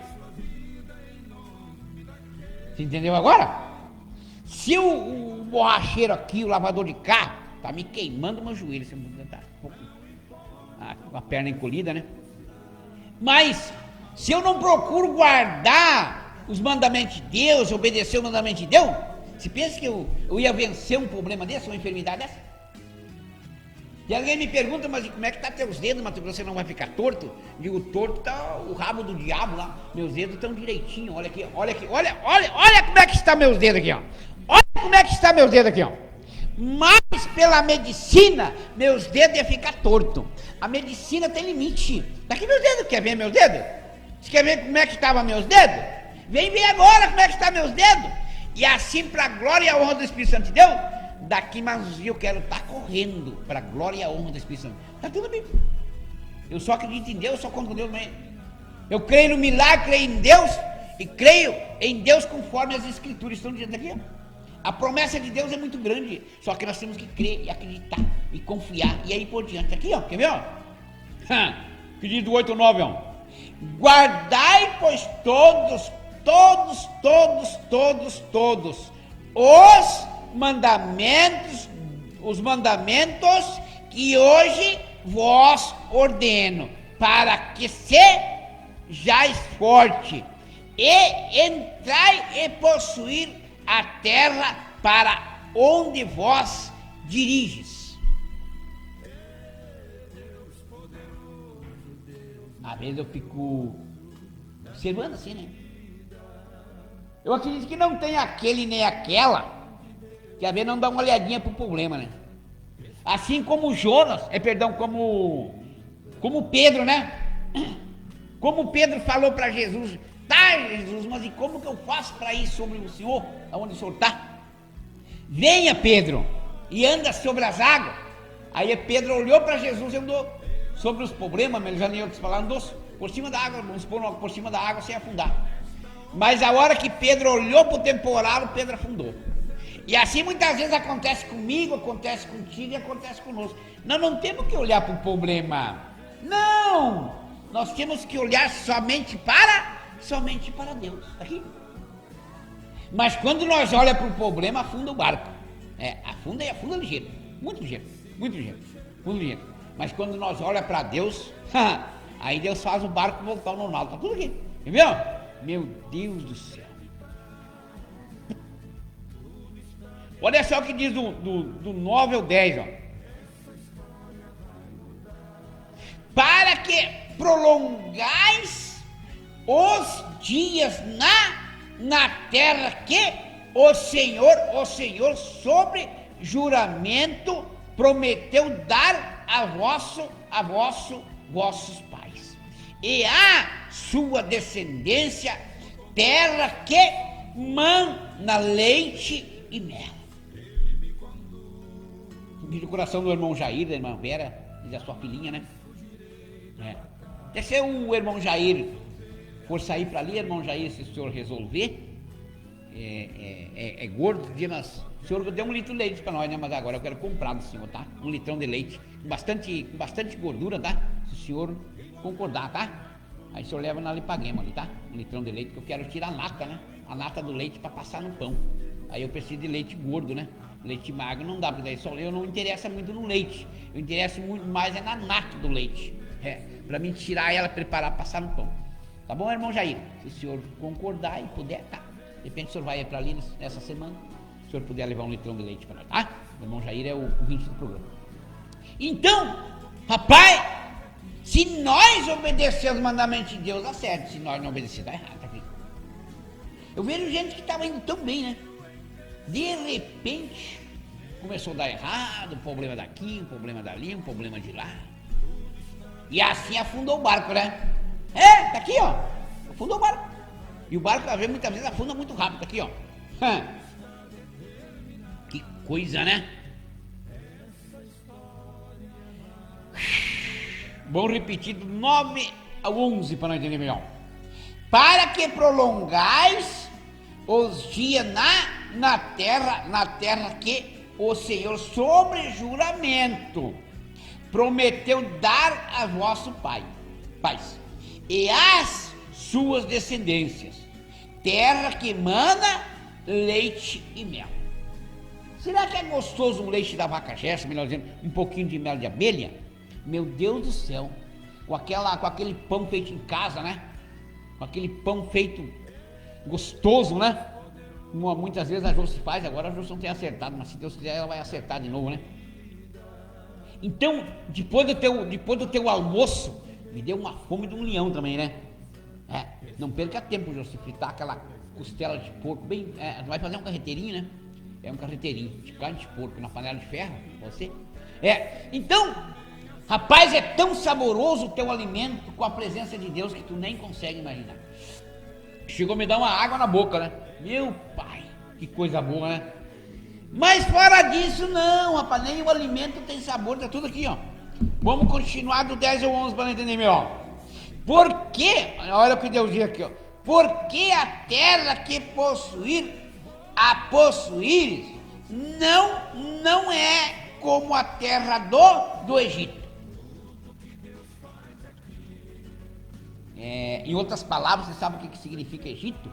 C: Você entendeu agora? Se o borracheiro aqui, o lavador de carro, tá me queimando meu joelho, você tá com a perna encolhida, né? Mas se eu não procuro guardar os mandamentos de Deus, obedecer os mandamentos de Deus, você pensa que eu ia vencer um problema desse, uma enfermidade dessa? E alguém me pergunta, mas como é que tá teus dedos, Matheus, você não vai ficar torto? Digo, torto tá o rabo do diabo lá, meus dedos estão direitinho, olha aqui, olha como é que está meus dedos aqui, ó. Olha como é que está meus dedos aqui, ó. Mas pela medicina, meus dedos iam ficar torto. A medicina tem limite. Daqui meus dedos, quer ver meus dedos? Você quer ver como é que estavam meus dedos? Vem ver agora como é que estão meus dedos. E assim, para a glória e a honra do Espírito Santo de Deus, daqui mais uns dias eu quero estar correndo para a glória e a honra do Espírito Santo. Está tudo bem. Eu só acredito em Deus, só conto com Deus mesmo. Eu creio no milagre, creio em Deus e creio em Deus conforme as Escrituras estão dizendo aqui, ó. A promessa de Deus é muito grande, só que nós temos que crer e acreditar e confiar e aí por diante. Aqui, ó, quer ver, ó? Que diz do 8 ao 9, ó. Guardai, pois, todos os mandamentos que hoje vos ordeno, para que sejais forte e entrai e possuir a terra para onde vós diriges. Às vezes eu fico observando assim, né? Eu acredito que não tem aquele nem aquela que às vezes não dá uma olhadinha pro problema, né? Assim como Jonas, como Pedro, né? Como Pedro falou para Jesus, tá, Jesus, mas e como que eu faço para ir sobre o Senhor, aonde o Senhor está? Venha, Pedro, e anda sobre as águas. Aí Pedro olhou para Jesus e andou sobre os problemas, mas já nem outros falaram, andou por cima da água, vamos supor, por cima da água sem afundar. Mas a hora que Pedro olhou para o temporal, Pedro afundou. E assim muitas vezes acontece comigo, acontece contigo e acontece conosco. Nós não temos que olhar para o problema. Não! Nós temos que olhar somente para Deus. Aqui. Mas quando nós olhamos para o problema, afunda o barco. Afunda e afunda ligeiro. Muito ligeiro. Muito ligeiro. Muito ligeiro. Mas quando nós olhamos para Deus, aí Deus faz o barco voltar ao normal. Está tudo aqui. Entendeu? Meu Deus do céu. Olha só o que diz do 9 ao 10, ó. Para que prolongais os dias na terra que o Senhor sobre juramento prometeu dar a vossos pais e a sua descendência, terra que mana leite e mel. Diz o coração do irmão Jair, da irmã Vera e da sua filhinha, né? Se o irmão Jair for sair para ali, irmão Jair, se o senhor resolver, gordo, o senhor deu 1 litro de leite para nós, né? Mas agora eu quero comprar do senhor, tá? 1 litrão de leite, com bastante gordura, tá? Se o senhor concordar, tá? Aí o senhor leva na Lipaguema ali, tá? 1 litrão de leite, que eu quero tirar a nata, né? A nata do leite para passar no pão. Aí eu preciso de leite gordo, né? Leite magro não dá, porque daí só eu não interessa muito no leite. Eu interesso muito mais na nata do leite. Para mim tirar ela, preparar, passar no pão. Tá bom, irmão Jair? Se o senhor concordar e puder, tá? De repente o senhor vai para ali nessa semana. Se o senhor puder levar 1 litrão de leite para nós, tá? O irmão Jair é o ouvinte do programa. Então, rapaz, se nós obedecermos os mandamentos de Deus, dá certo. Se nós não obedecermos, dá errado. Tá aqui. Eu vejo gente que estava indo tão bem, né? De repente, começou a dar errado, um problema daqui, um problema dali, um problema de lá. E assim afundou o barco, né? Tá aqui, ó. Afundou o barco. E o barco, às vezes, muitas vezes, afunda muito rápido. Aqui, ó. Que coisa, né? Vamos repetir do 9 ao 11 para nós entender melhor. Para que prolongais os dias na terra que o Senhor, sobre juramento, prometeu dar a vosso pais, e às suas descendências, terra que mana leite e mel. Será que é gostoso um leite da vaca Gerson, melhor dizendo, um pouquinho de mel de abelha? Meu Deus do céu, com aquele pão feito em casa, né? Com aquele pão feito gostoso, né? Muitas vezes a Josi faz, agora a Josi não tem acertado, mas se Deus quiser ela vai acertar de novo, né? Então, depois do teu almoço, me deu uma fome de um leão também, né? Não perca tempo, Josi, fritar aquela costela de porco bem... vai fazer um carreteirinho, né? É um carreteirinho de carne de porco na panela de ferro, você? Então, rapaz, é tão saboroso o teu alimento com a presença de Deus que tu nem consegue imaginar. Chegou a me dar uma água na boca, né? Meu pai, que coisa boa, né? Mas fora disso, não, rapaz, nem o alimento tem sabor, tá tudo aqui, ó. Vamos continuar do 10 ao 11 para entender melhor. Por quê? Olha o que Deus diz aqui, ó. Porque a terra que possuires não é como a terra do Egito. Em outras palavras, você sabe o que significa Egito?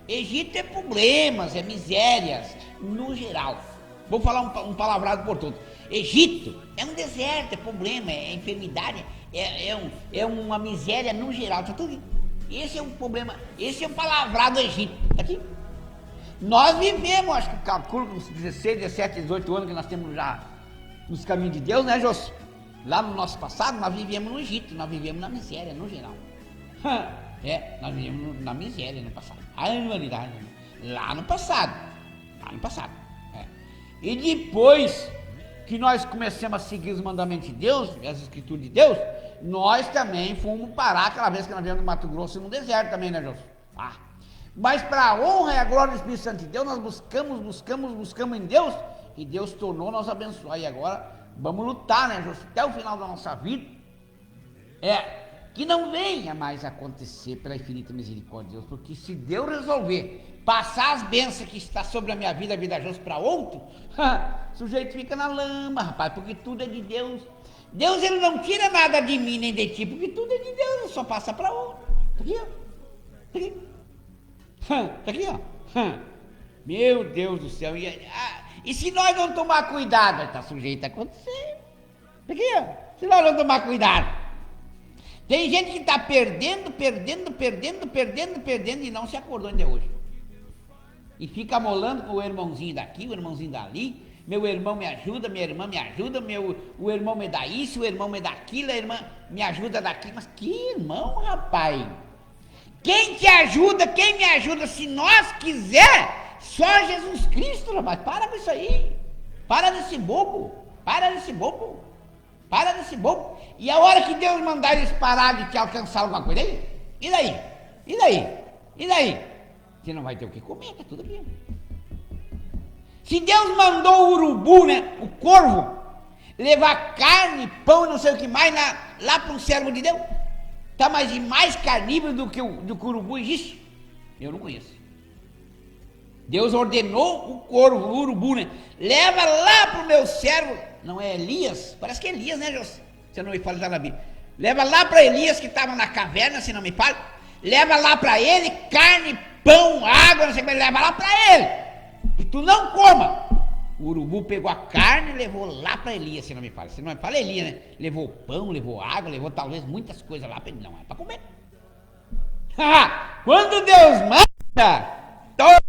C: Egito é problemas, é misérias, no geral. Vou falar um palavrado por todos. Egito é um deserto, é problema, é enfermidade, é uma miséria no geral, tá tudo. Esse é um problema, esse é um palavrado Egito, tá aqui. Nós vivemos, acho que calculo com uns 16, 17, 18 anos que nós temos já nos caminhos de Deus, né, José? Lá no nosso passado, nós vivíamos no Egito, nós vivíamos na miséria, no geral. Nós vivíamos na miséria no passado. A humanidade, lá no passado. E depois que nós começamos a seguir os mandamentos de Deus, as escrituras de Deus, nós também fomos parar aquela vez que nós viemos no Mato Grosso, no deserto também, né, José? Mas para a honra e a glória do Espírito Santo de Deus, nós buscamos em Deus, e Deus tornou nos abençoar. E agora vamos lutar, né, José? Até o final da nossa vida. Que não venha mais acontecer pela infinita misericórdia de Deus, porque se Deus resolver passar as bênçãos que está sobre a minha vida, a vida justa para outro, o sujeito fica na lama, rapaz, porque tudo é de Deus. Deus, ele não tira nada de mim nem de ti, porque tudo é de Deus, ele só passa para outro. Tá aqui, ó. Meu Deus do céu. E se nós não tomar cuidado, está sujeito a acontecer. Tá aqui, ó. Se nós não tomar cuidado. Tem gente que está perdendo e não se acordou ainda hoje. E fica molando com o irmãozinho daqui, o irmãozinho dali. Meu irmão me ajuda, minha irmã me ajuda, o irmão me dá isso, o irmão me dá aquilo, a irmã me ajuda daqui. Mas que irmão, rapaz! Quem te ajuda, quem me ajuda, se nós quiser, só Jesus Cristo, rapaz. Para com isso aí. Para desse bobo. E a hora que Deus mandar eles parar de te alcançar alguma coisa, e daí? Você não vai ter o que comer, tá tudo aqui. Se Deus mandou o urubu, né, o corvo, levar carne, pão e não sei o que mais lá para um servo de Deus, tá mais carnívoro do que o urubu existe? Eu não conheço. Deus ordenou o corvo, o urubu, né, leva lá para o meu servo, não é Elias? Parece que é Elias, né, José? Se não me fala, está na Bíblia. Leva lá para Elias, que estava na caverna, se não me fala. Leva lá para ele carne, pão, água, não sei o que, leva lá para ele. E tu não coma. O urubu pegou a carne e levou lá para Elias, se não me fala. Se não me fala, Elias, né? Levou pão, levou água, levou talvez muitas coisas lá para ele. Não é para comer. Quando Deus manda,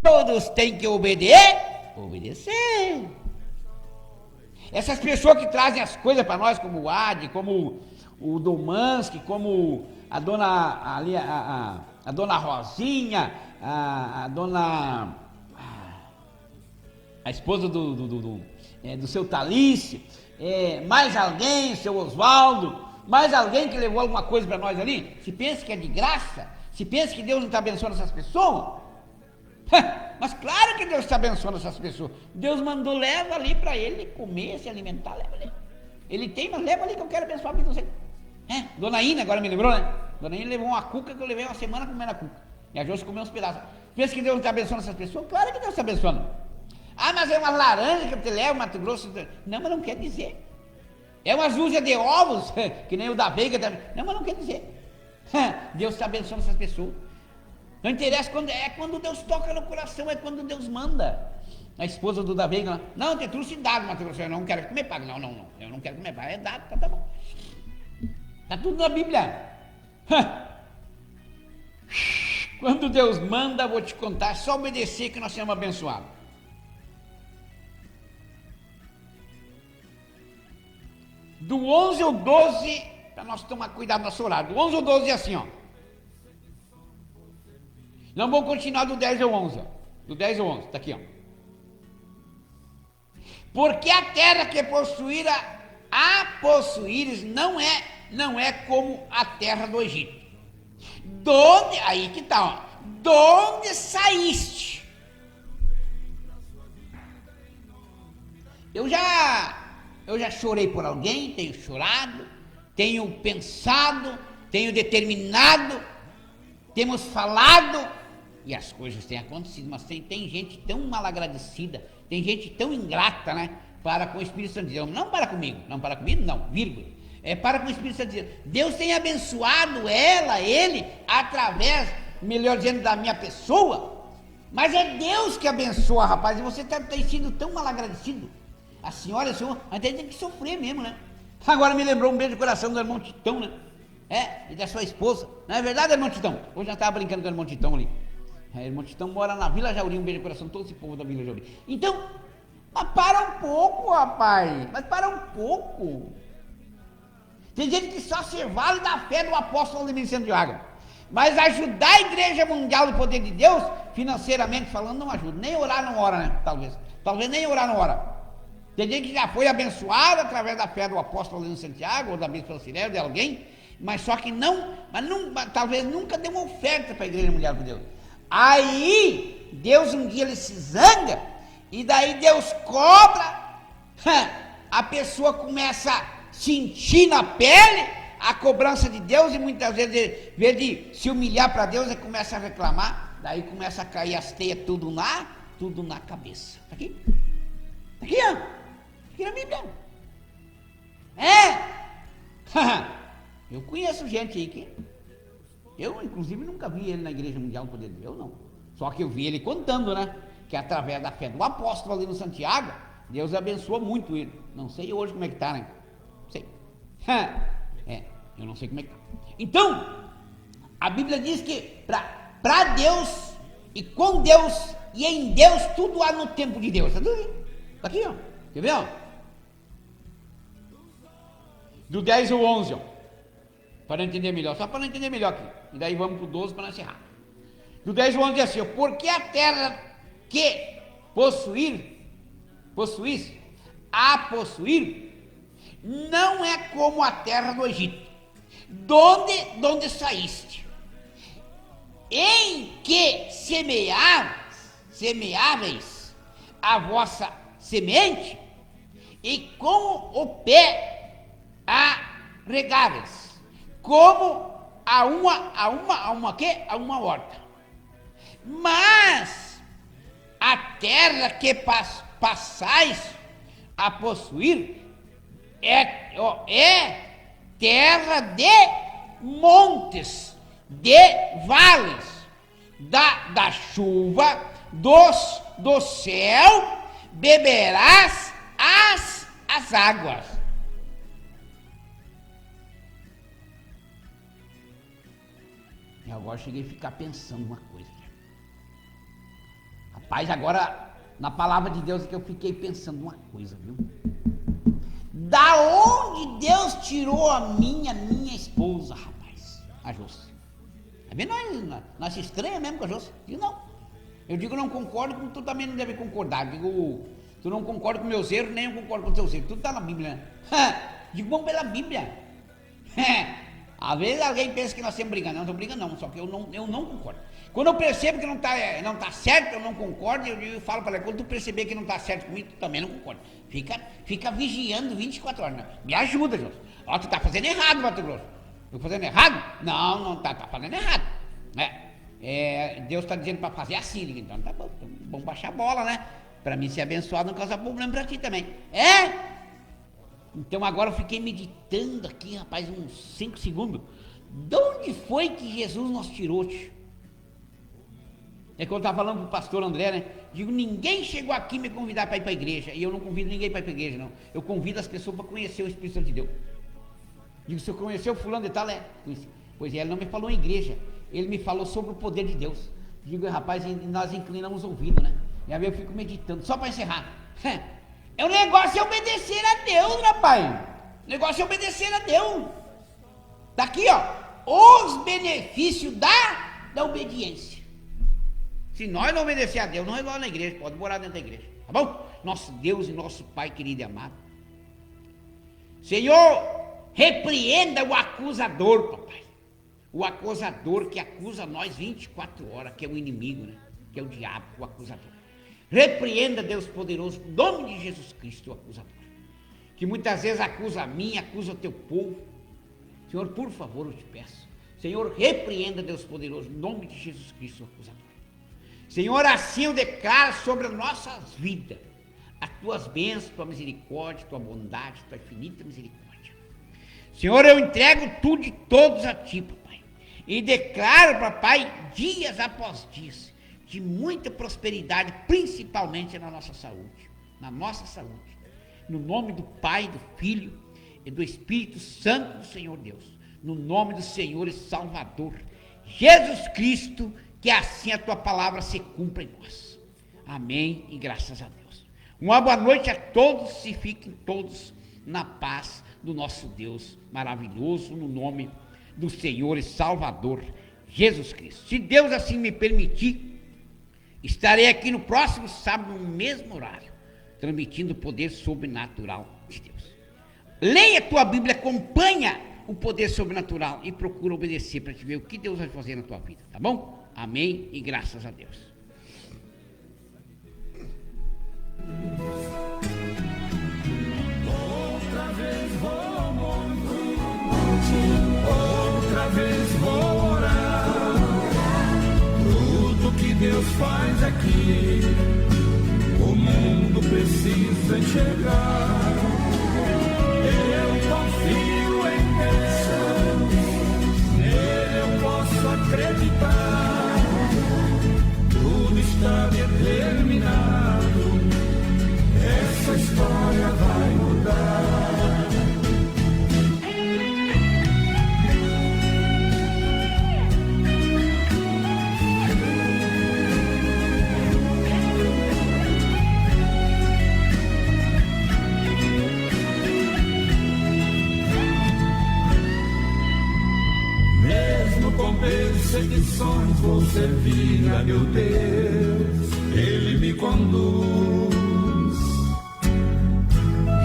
C: todos têm que obedecer. Essas pessoas que trazem as coisas para nós, como o Adi, como o Domansky, como a dona ali, a dona Rosinha, a esposa do seu Talício, mais alguém, seu Oswaldo, mais alguém que levou alguma coisa para nós ali, se pensa que é de graça, Se pensa que Deus não está abençoando essas pessoas, mas claro que Deus está abençoando essas pessoas. Deus mandou, leva ali para ele comer, se alimentar, leva ali. Ele tem, mas leva ali que eu quero abençoar a vida de você. Dona Ina, agora me lembrou, né? Dona Ina levou uma cuca que eu levei uma semana comendo a cuca. E a Josi comeu uns pedaços. Pensa que Deus não está abençoando essas pessoas? Claro que Deus está abençoando. Ah, mas é uma laranja que eu te levo, Mato Grosso. Não, mas não quer dizer. É umas dúzias de ovos, que nem o da Veiga. Não, mas não quer dizer. Deus está abençoando essas pessoas. Não interessa quando Deus toca no coração, é quando Deus manda. A esposa do da Veiga, não, te trouxe dado, Mato Grosso. Eu não quero que me pague. Não, eu não quero que me pague. É dado, tá bom. Está tudo na Bíblia. Quando Deus manda, vou te contar, é só obedecer que nós seremos abençoados. Do 11 ao 12, para nós tomar cuidado no nosso horário. Do 11 ao 12 é assim, ó. Não vou continuar do 10 ao 11, ó. Do 10 ao 11, está aqui, ó. Porque a terra que possuíra, a possuíres não é como a terra do Egito. Aí que tá, ó. Donde saíste? Eu já chorei por alguém, tenho chorado, tenho pensado, tenho determinado, temos falado, e as coisas têm acontecido, mas tem gente tão malagradecida, tem gente tão ingrata, né? Para com o Espírito Santo de Deus. Não para comigo, vírgula. É para com o Espírito Santo de Deus. Deus tem abençoado ele, através, melhor dizendo, da minha pessoa, mas é Deus que abençoa, rapaz, e você tem sido tão malagradecido. A senhora e o senhor, até tem que sofrer mesmo, né? Agora me lembrou um beijo de coração do irmão Titão, né? E da sua esposa. Não é verdade, irmão Titão? Hoje nós estávamos brincando com o irmão Titão ali. O irmão Titão mora na Vila Jauri, um beijo de coração, todo esse povo da Vila Jauri. Então, mas para um pouco, rapaz, Tem gente que só se vale da fé do apóstolo Valdemir Santiago. Mas ajudar a Igreja Mundial do Poder de Deus, financeiramente falando, não ajuda. Nem orar não ora, né? Talvez nem orar não ora. Tem gente que já foi abençoada através da fé do apóstolo Valdemir Santiago, ou da Bispa Auxiliar, de alguém, mas só que talvez nunca deu uma oferta para a Igreja Mundial do Poder de Deus. Aí, Deus um dia ele se zanga, e daí Deus cobra, a pessoa começa a sentir na pele a cobrança de Deus, e muitas vezes, em vez de se humilhar para Deus, ele começa a reclamar, daí começa a cair as teias tudo na cabeça. Tá aqui? Tá aqui, ó. Aqui na Bíblia. Eu conheço gente aí que... Eu, inclusive, nunca vi ele na Igreja Mundial do Poder de Deus, não. Só que eu vi ele contando, né? Que através da fé do apóstolo ali no Santiago, Deus abençoou muito ele. Não sei hoje como é que tá, né? Não sei. Eu não sei como é que tá. Então, a Bíblia diz que para Deus, e com Deus, e em Deus, tudo há no tempo de Deus. Tá tudo aí? Tá aqui, ó. Quer ver, ó? Do 10 ao 11, ó. Para entender melhor. Só para entender melhor aqui. E daí vamos para o 12 para encerrar. Do 10 ao 11 diz assim, ó. Porque a terra que possuir, não é como a terra do Egito, donde saíste, em que semeáveis a vossa semente, e com o pé a regáveis, como a uma horta. Mas a terra que passais a possuir é terra de montes, de vales, da chuva do céu, beberás as águas. E agora cheguei a ficar pensando uma coisa. Rapaz, agora na palavra de Deus é que eu fiquei pensando uma coisa, viu? Da onde Deus tirou a minha esposa, rapaz? A Josi. É bem nós se estranha mesmo com a Josi. Digo, não. Eu digo, não concordo, como tu também não deve concordar. Eu digo, tu não concorda com meus erros, nem eu concordo com os teus erros. Tudo está na Bíblia, né? Digo, vamos pela Bíblia. Às vezes alguém pensa que nós estamos brigando. Não, não estou brigando não, só que eu não concordo. Quando eu percebo que não tá certo, eu não concordo, eu falo para ela, quando tu perceber que não está certo comigo, tu também não concorda. Fica vigiando 24 horas. Né? Me ajuda, João. Ó, tu tá fazendo errado, Mato Grosso. Tô fazendo errado? Não tá fazendo errado. Deus está dizendo para fazer assim, então tá bom, vamos baixar a bola, né? Para mim ser abençoado não causa problema para ti também. Então agora eu fiquei meditando aqui, rapaz, uns 5 segundos. De onde foi que Jesus nos tirou, tio? É que eu estava falando pro pastor André, né? Digo, ninguém chegou aqui me convidar para ir para a igreja. E eu não convido ninguém para ir para a igreja, não. Eu convido as pessoas para conhecer o Espírito Santo de Deus. Digo, se eu conhecer o fulano de tal, pois ele não me falou em igreja. Ele me falou sobre o poder de Deus. Digo, rapaz, nós inclinamos o ouvido, né? E aí eu fico meditando, só para encerrar. O negócio é obedecer a Deus, rapaz. O negócio é obedecer a Deus. Tá aqui, ó, os benefícios da obediência. Se nós não obedecer a Deus, não é igual na igreja, pode morar dentro da igreja, tá bom? Nosso Deus e nosso Pai querido e amado. Senhor, repreenda o acusador, papai. O acusador que acusa nós 24 horas, que é o inimigo, né? Que é o diabo, o acusador. Repreenda, Deus poderoso, em nome de Jesus Cristo, o acusador. Que muitas vezes acusa a mim, acusa o teu povo. Senhor, por favor, eu te peço. Senhor, repreenda, Deus poderoso, em nome de Jesus Cristo, o acusador. Senhor, assim eu declaro sobre as nossas vidas as tuas bênçãos, tua misericórdia, tua bondade, tua infinita misericórdia. Senhor, eu entrego tudo e todos a ti, papai. E declaro, papai, dias após dias, de muita prosperidade, principalmente na nossa saúde. Na nossa saúde. No nome do Pai, do Filho e do Espírito Santo do Senhor Deus. No nome do Senhor e Salvador, Jesus Cristo, que assim a tua palavra se cumpra em nós. Amém e graças a Deus. Uma boa noite a todos e fiquem todos na paz do nosso Deus maravilhoso, no nome do Senhor e Salvador, Jesus Cristo. Se Deus assim me permitir, estarei aqui no próximo sábado, no mesmo horário, transmitindo o poder sobrenatural de Deus. Leia a tua Bíblia, acompanha o poder sobrenatural e procura obedecer para te ver o que Deus vai fazer na tua vida, tá bom? Amém e graças a Deus.
B: Outra vez vou montar, outra vez vou orar. Tudo que Deus faz aqui, o mundo precisa enxergar. Eu confio em Deus, nele eu posso acreditar. Tudo está determinado, essa história vai mudar. Mesmo com perseguições, vou servir a meu Deus, Ele me conduz.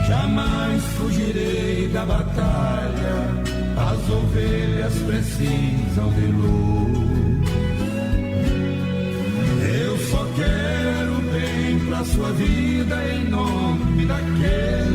B: Jamais fugirei da batalha, as ovelhas precisam de luz. Eu só quero bem pra sua vida, em nome daquele